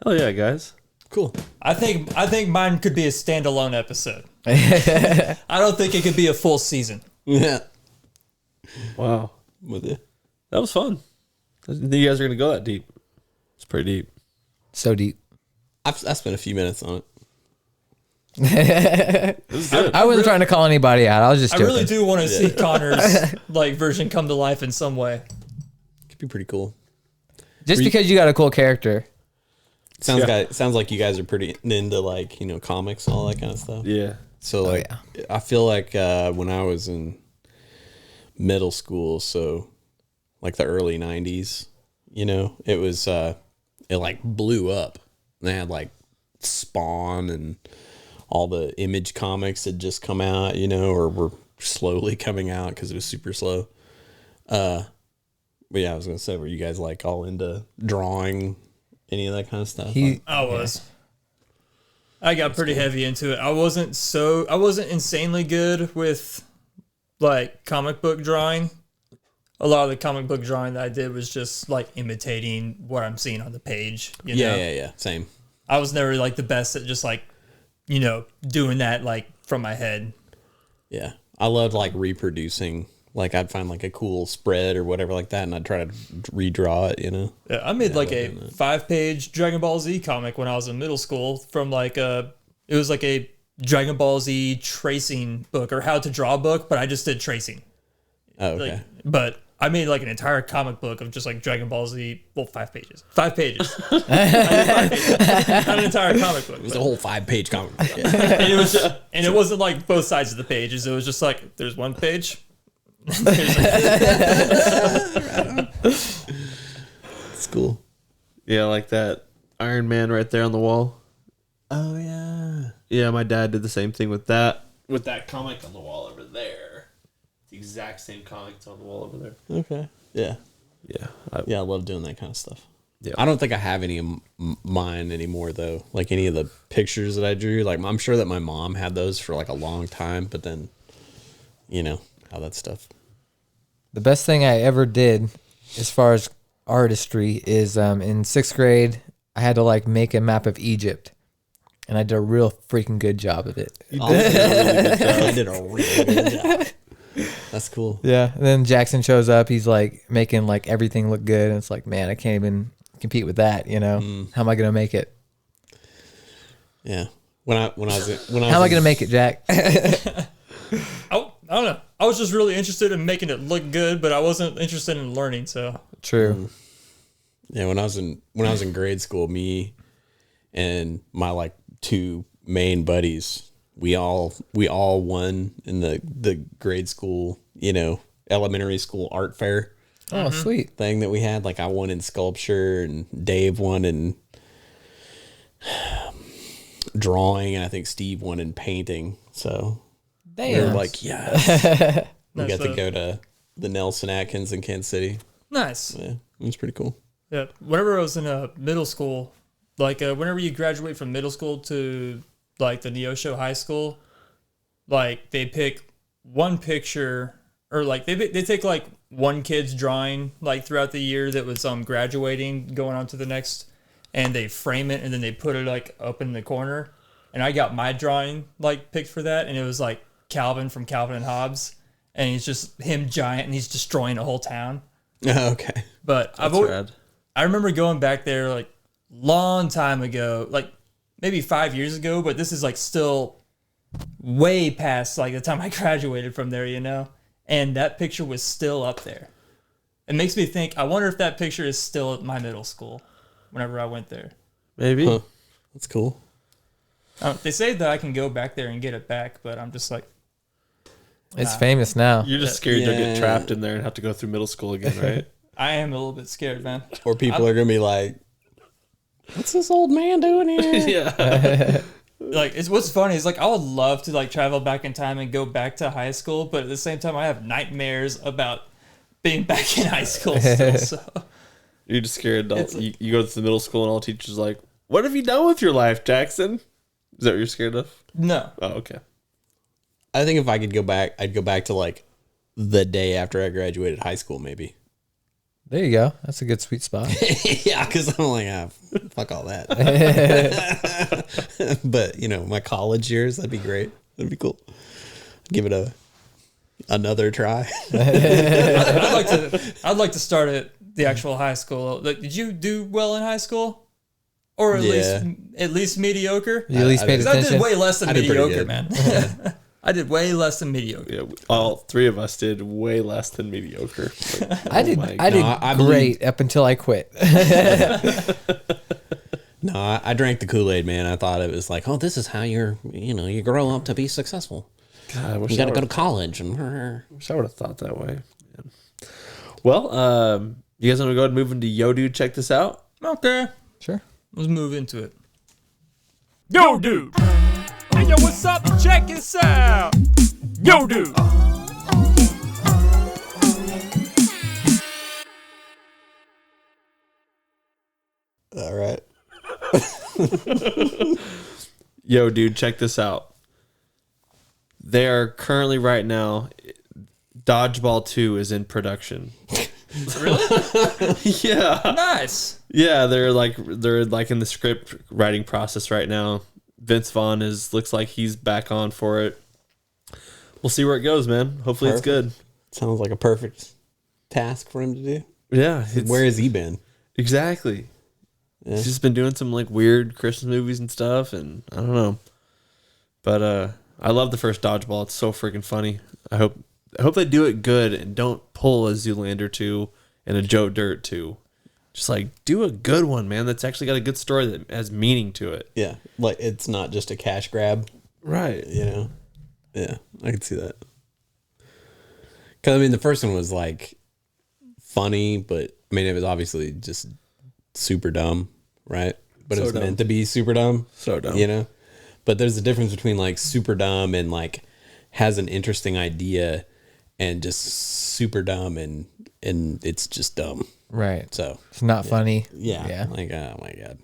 Hell yeah, guys. Cool. I think mine could be a standalone episode. I don't think it could be a full season. Yeah. Wow. With it. That was fun. I didn't think you guys are gonna go that deep. It's pretty deep. So deep. I spent a few minutes on it. It was good. I wasn't trying to call anybody out. I was just I joking. really do want to see Connor's like version come to life in some way. Could be pretty cool. Just because you got a cool character. Sounds like you guys are pretty into like, comics and all that kind of stuff. Yeah. So like, I feel like when I was in middle school, so like the early 90s, it was it like blew up. They had like Spawn and all the Image comics had just come out, or were slowly coming out because it was super slow. But yeah, I was gonna say, were you guys like all into drawing, any of that kind of stuff? I was. I got pretty heavy into it. I wasn't insanely good with like comic book drawing. A lot of the comic book drawing that I did was just like imitating what I'm seeing on the page. Yeah. Same. I was never like the best at just like, doing that like from my head. Yeah. I loved like reproducing. Like I'd find like a cool spread or whatever like that, and I'd try to redraw it. Yeah, I made like a 5-page Dragon Ball Z comic when I was in middle school from like it was like a Dragon Ball Z tracing book or how to draw book, but I just did tracing. Oh, okay. But I made like an entire comic book of just like Dragon Ball Z. Well, 5 pages. 5 pages. I did 5 pages. Not an entire comic book. It was a whole 5-page comic. Yeah. And it wasn't like both sides of the pages. It was just like there's one page. It's cool. Yeah, like that Iron Man right there on the wall. Oh yeah. Yeah, my dad did the same thing with that. With that comic on the wall over there. The exact same comics on the wall over there. Okay. Yeah. Yeah. I love doing that kind of stuff. Yeah. I don't think I have any of mine anymore though. Like any of the pictures that I drew. Like I'm sure that my mom had those for like a long time, but then, how that stuff. The best thing I ever did as far as artistry is in 6th grade, I had to like make a map of Egypt. And I did a real freaking good job of it. You did a really good job. That's cool. Yeah. And then Jackson shows up. He's like making like everything look good. And it's like, man, I can't even compete with that. How am I going to make it? Yeah. When I was How am I going to make it, Jack? I don't know. I was just really interested in making it look good, but I wasn't interested in learning. So True. Yeah. When I was in grade school, me and my like 2 main buddies, we all won in the grade school, elementary school art fair Oh, sweet. thing that we had. Like I won in sculpture and Dave won in drawing, and I think Steve won in painting. So we were like, yes. We got to go to the Nelson Atkins in Kansas City. nice. Yeah, it was pretty cool. Yeah. Whenever I was in middle school, like whenever you graduate from middle school to like the Neosho High School, like they pick one picture or like they take like one kid's drawing like throughout the year that was graduating, going on to the next, and they frame it and then they put it like up in the corner. And I got my drawing like picked for that, and it was like Calvin from Calvin and Hobbes, and he's just him giant and he's destroying a whole town. Okay. But I remember going back there like long time ago, like maybe 5 years ago, but this is like still way past like the time I graduated from there, and that picture was still up there. It makes me think, I wonder if that picture is still at my middle school whenever I went there. Maybe. Huh. That's cool. They say that I can go back there and get it back, but I'm just like, It's famous now. You're just scared you'll Yeah. get trapped in there and have to go through middle school again, right? I am a little bit scared, man. Or people are gonna be like, "What's this old man doing here?" Yeah. Like, it's what's funny is like I would love to like travel back in time and go back to high school, but at the same time I have nightmares about being back in high school still. So You're just scared. You go to the middle school and all teachers are like, "What have you done with your life, Jackson?" Is that what you're scared of? no. Oh, okay. I think if I could go back, I'd go back to like the day after I graduated high school, maybe. There you go. That's a good sweet spot. Yeah, because I'm like, fuck all that. But my college years, that'd be great. That'd be cool. Give it another try. I'd like to start at the actual high school. Like, did you do well in high school, or at least mediocre? You at least paid 'Cause I attention. did way less than I did pretty mediocre, good. man. I did way less than mediocre. Yeah, all three of us did way less than mediocre. I did my I did great up until I quit. No, I drank the Kool-Aid, man. I thought it was like, oh, this is how you grow up to be successful. God, I wish You got to I go to would college. And have thought that way. Man. Well, you guys want to go ahead and move into Yo Dude? Check this out. Okay, Sure. let's move into it. Yo, dude. Hey, yo, what's up? Check this out. Yo, dude. all right. Yo, dude, check this out. They are currently right now. Dodgeball 2 is in production. Really? Yeah. Nice. Yeah, they're like in the script writing process right now. Vince Vaughn looks like he's back on for it. We'll see where it goes, man. Hopefully it's good. Sounds like a perfect task for him to do. Yeah, Where has he been? exactly. He's just been doing some like weird Christmas movies and stuff, and I don't know. But I love the first Dodgeball. It's so freaking funny. I hope they do it good and don't pull a Zoolander 2 and a Joe Dirt 2. Just like do a good one, man. That's actually got a good story that has meaning to it. Yeah, like it's not just a cash grab. Right. Yeah, I can see that. Because I mean, the first one was like funny, but I mean, it was obviously just super dumb, right? But it So was dumb. meant to be super dumb. So dumb. But there's a difference between like super dumb and like has an interesting idea, and just super dumb and it's just dumb. Right. So It's not funny. yeah, like oh my god.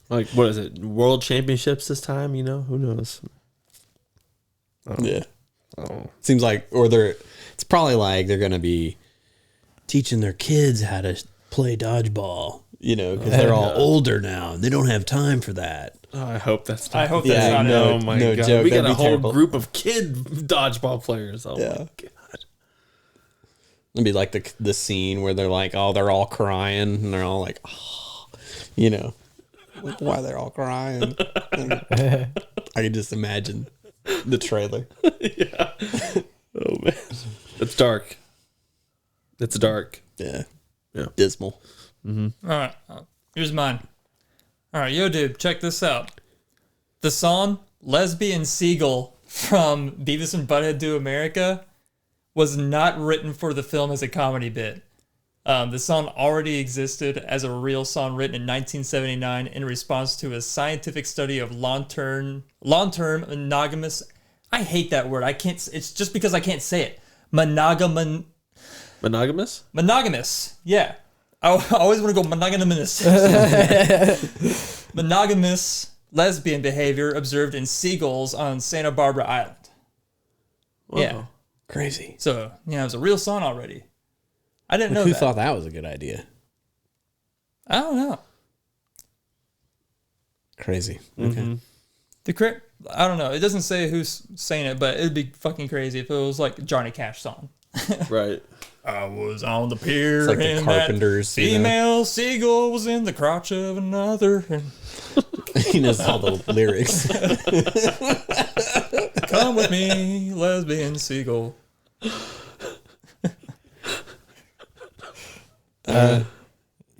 Like what is it? World Championships this time? Who knows? Yeah. Oh. Seems like, it's probably like they're going to be teaching their kids how to play dodgeball, because they're all older now and they don't have time for that. Oh, I hope that's not. I hope that's not no, Oh my no god, joke. we got That'd a be whole terrible. group of kid dodgeball players. Oh Yeah. my god. It'd be like the scene where they're like, oh, they're all crying and they're all like, oh, like why they're all crying. I can just imagine the trailer. Yeah. Oh man, it's dark. It's dark. Yeah. Yeah. Dismal. All right, here's mine. All right, yo, dude, check this out. The song "Lesbian Seagull" from Beavis and Butthead Do America was not written for the film as a comedy bit. The song already existed as a real song written in 1979 in response to a scientific study of long-term monogamous. I hate that word. I can't. It's just because I can't say it. Monogamous? Monogamous. Yeah. I always want to go monogamous. Monogamous lesbian behavior observed in seagulls on Santa Barbara Island. Wow. Yeah. Crazy. So, it was a real song already. I didn't know Who that. thought that was a good idea? I don't know. Crazy. Okay. I don't know. It doesn't say who's saying it, but it'd be fucking crazy if it was like a Johnny Cash song. Right. I was on the pier It's like the and Carpenters, that female seagull was in the crotch of another. And He knows all the lyrics. come with me, lesbian seagull.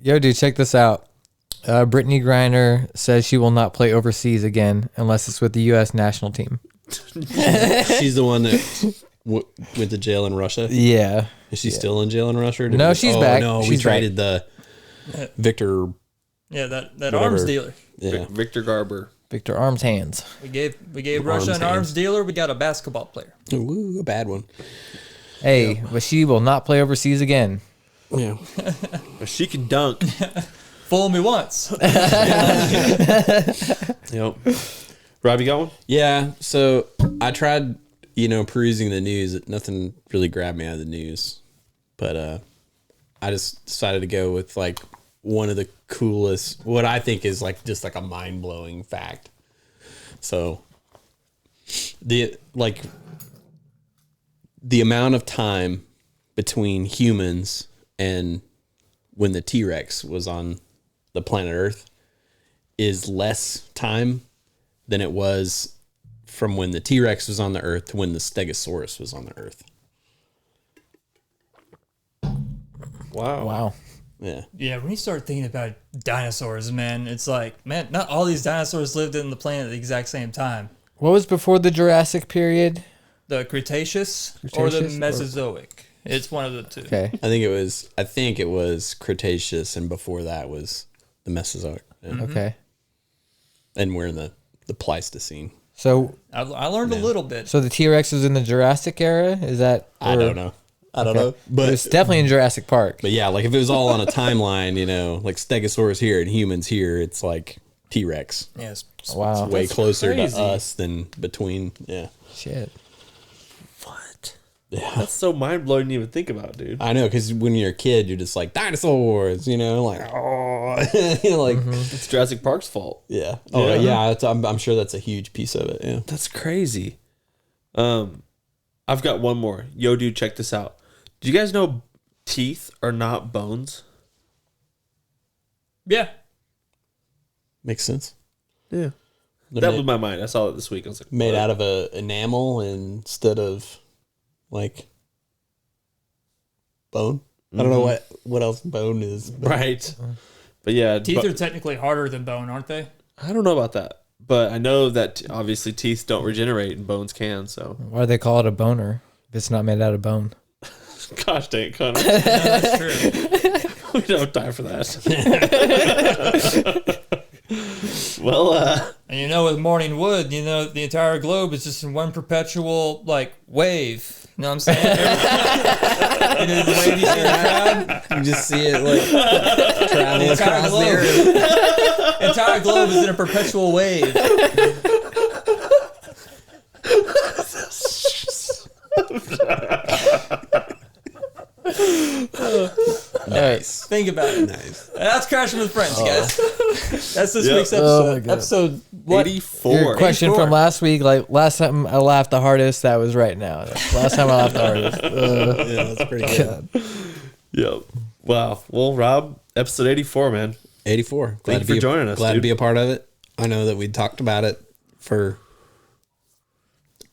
Yo, dude, check this out. Brittany Griner says she will not play overseas again unless it's with the U.S. national team. She's the one that went to jail in Russia. Yeah. Is she still in jail in Russia? Or did No, we- she's oh, back. No, we She's traded the Victor. Yeah, that Whatever. arms dealer. Yeah. Victor Garber. Victor Arms Hands. We gave Russia an arms dealer. We got a basketball player. Ooh, a bad one. Hey, but she will not play overseas again. Yeah. But she can dunk. Fool me once. Yep. Rob, you got one? Yeah. So I tried, perusing the news. Nothing really grabbed me out of the news, but I just decided to go with like one of the coolest, what I think is like just like a mind blowing fact. So the amount of time between humans and when the T-Rex was on the planet Earth is less time than it was from when the T-Rex was on the Earth to when the Stegosaurus was on the Earth. Wow. Yeah. Yeah, when you start thinking about dinosaurs, man, it's like, man, not all these dinosaurs lived in the planet at the exact same time. What was before the Jurassic period? The Cretaceous or the Cretaceous or- Mesozoic. It's one of the two. Okay. I think it was Cretaceous, and before that was the Mesozoic. Yeah. Okay. And we're in the Pleistocene. So I learned a little bit. so the T-Rex was in the Jurassic era? Is that? I don't know. I don't know. But It's definitely in Jurassic Park. But yeah, like if it was all on a timeline, like Stegosaurus here and humans here, it's like T-Rex. Yes. Wow. Way closer crazy. to us than between. Yeah. Shit. What? Yeah. That's so mind blowing to even think about, dude. I know, because when you're a kid, you're just like dinosaurs, like oh, like It's Jurassic Park's fault. yeah, oh yeah. I'm sure that's a huge piece of it. Yeah, That's crazy. I've got one more. Yo, dude, check this out. Do you guys know teeth are not bones? Yeah. makes sense. Yeah. They're That made, blew my mind. I saw it this week. I was like, made what? out of a enamel instead of like bone. I don't know what else bone is. But Right. But yeah. Teeth are technically harder than bone, aren't they? I don't know about that. But I know that obviously teeth don't regenerate and bones can. So, Why do they call it a boner if it's not made out of bone? gosh dang it, Connor. Yeah, that's true. We don't have time for that. Well, And with Morning Wood, the entire globe is just in one perpetual, wave. You know what I'm saying? The wave you see in the crowd. you just see it like travel across the earth. The entire globe is in a perpetual wave. Nice. Think about it. Nice. That's Crashing with Friends, guys. That's this Yep. week's Oh my episode. God. Episode what? 84. Your question 84. from last week, last time I laughed the hardest, that was right now. Last time I laughed the hardest. Yeah, that's pretty good. Yep. Wow. Well, Rob, episode 84, man. 84. Thank you for joining us, Glad to dude. be a part of it. I know that we talked about it for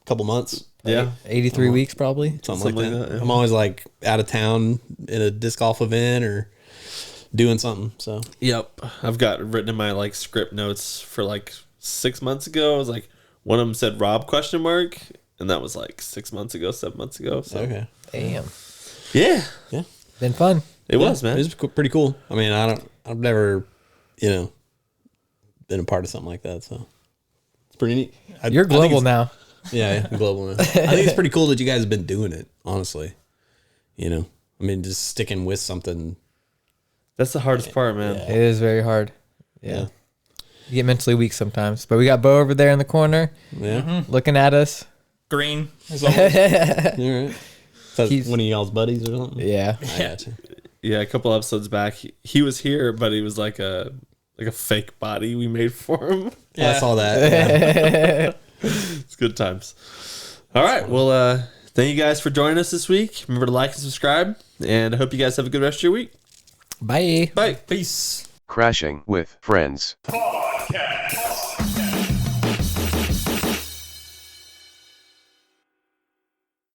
a couple months. Yeah. 83 weeks probably. Something like that. yeah. I'm always like out of town in a disc golf event or doing something. So Yep. I've got written in my script notes for 6 months ago. I was like, one of them said Rob ? And that was 6 months ago, 7 months ago. So okay. Damn. yeah, Been fun. it was, man. It was pretty cool. I mean, I've never, been a part of something like that. So it's pretty neat. You're I think global it's- now. Yeah, I'm global now. I think it's pretty cool that you guys have been doing it, honestly. I mean, just sticking with something. That's the hardest part, man. It is very hard. Yeah. You get mentally weak sometimes. But we got Bo over there in the corner Yeah. looking at us. Green. As always. All right. So He's- one of y'all's buddies or something? Yeah. I got you. Yeah, a couple episodes back, he was here, but he was like a fake body we made for him. Yeah. I saw that. Yeah. It's good times. All right. Well, thank you guys for joining us this week. Remember to like and subscribe, and I hope you guys have a good rest of your week. Bye. Bye. Peace. Crashing with Friends. Podcast.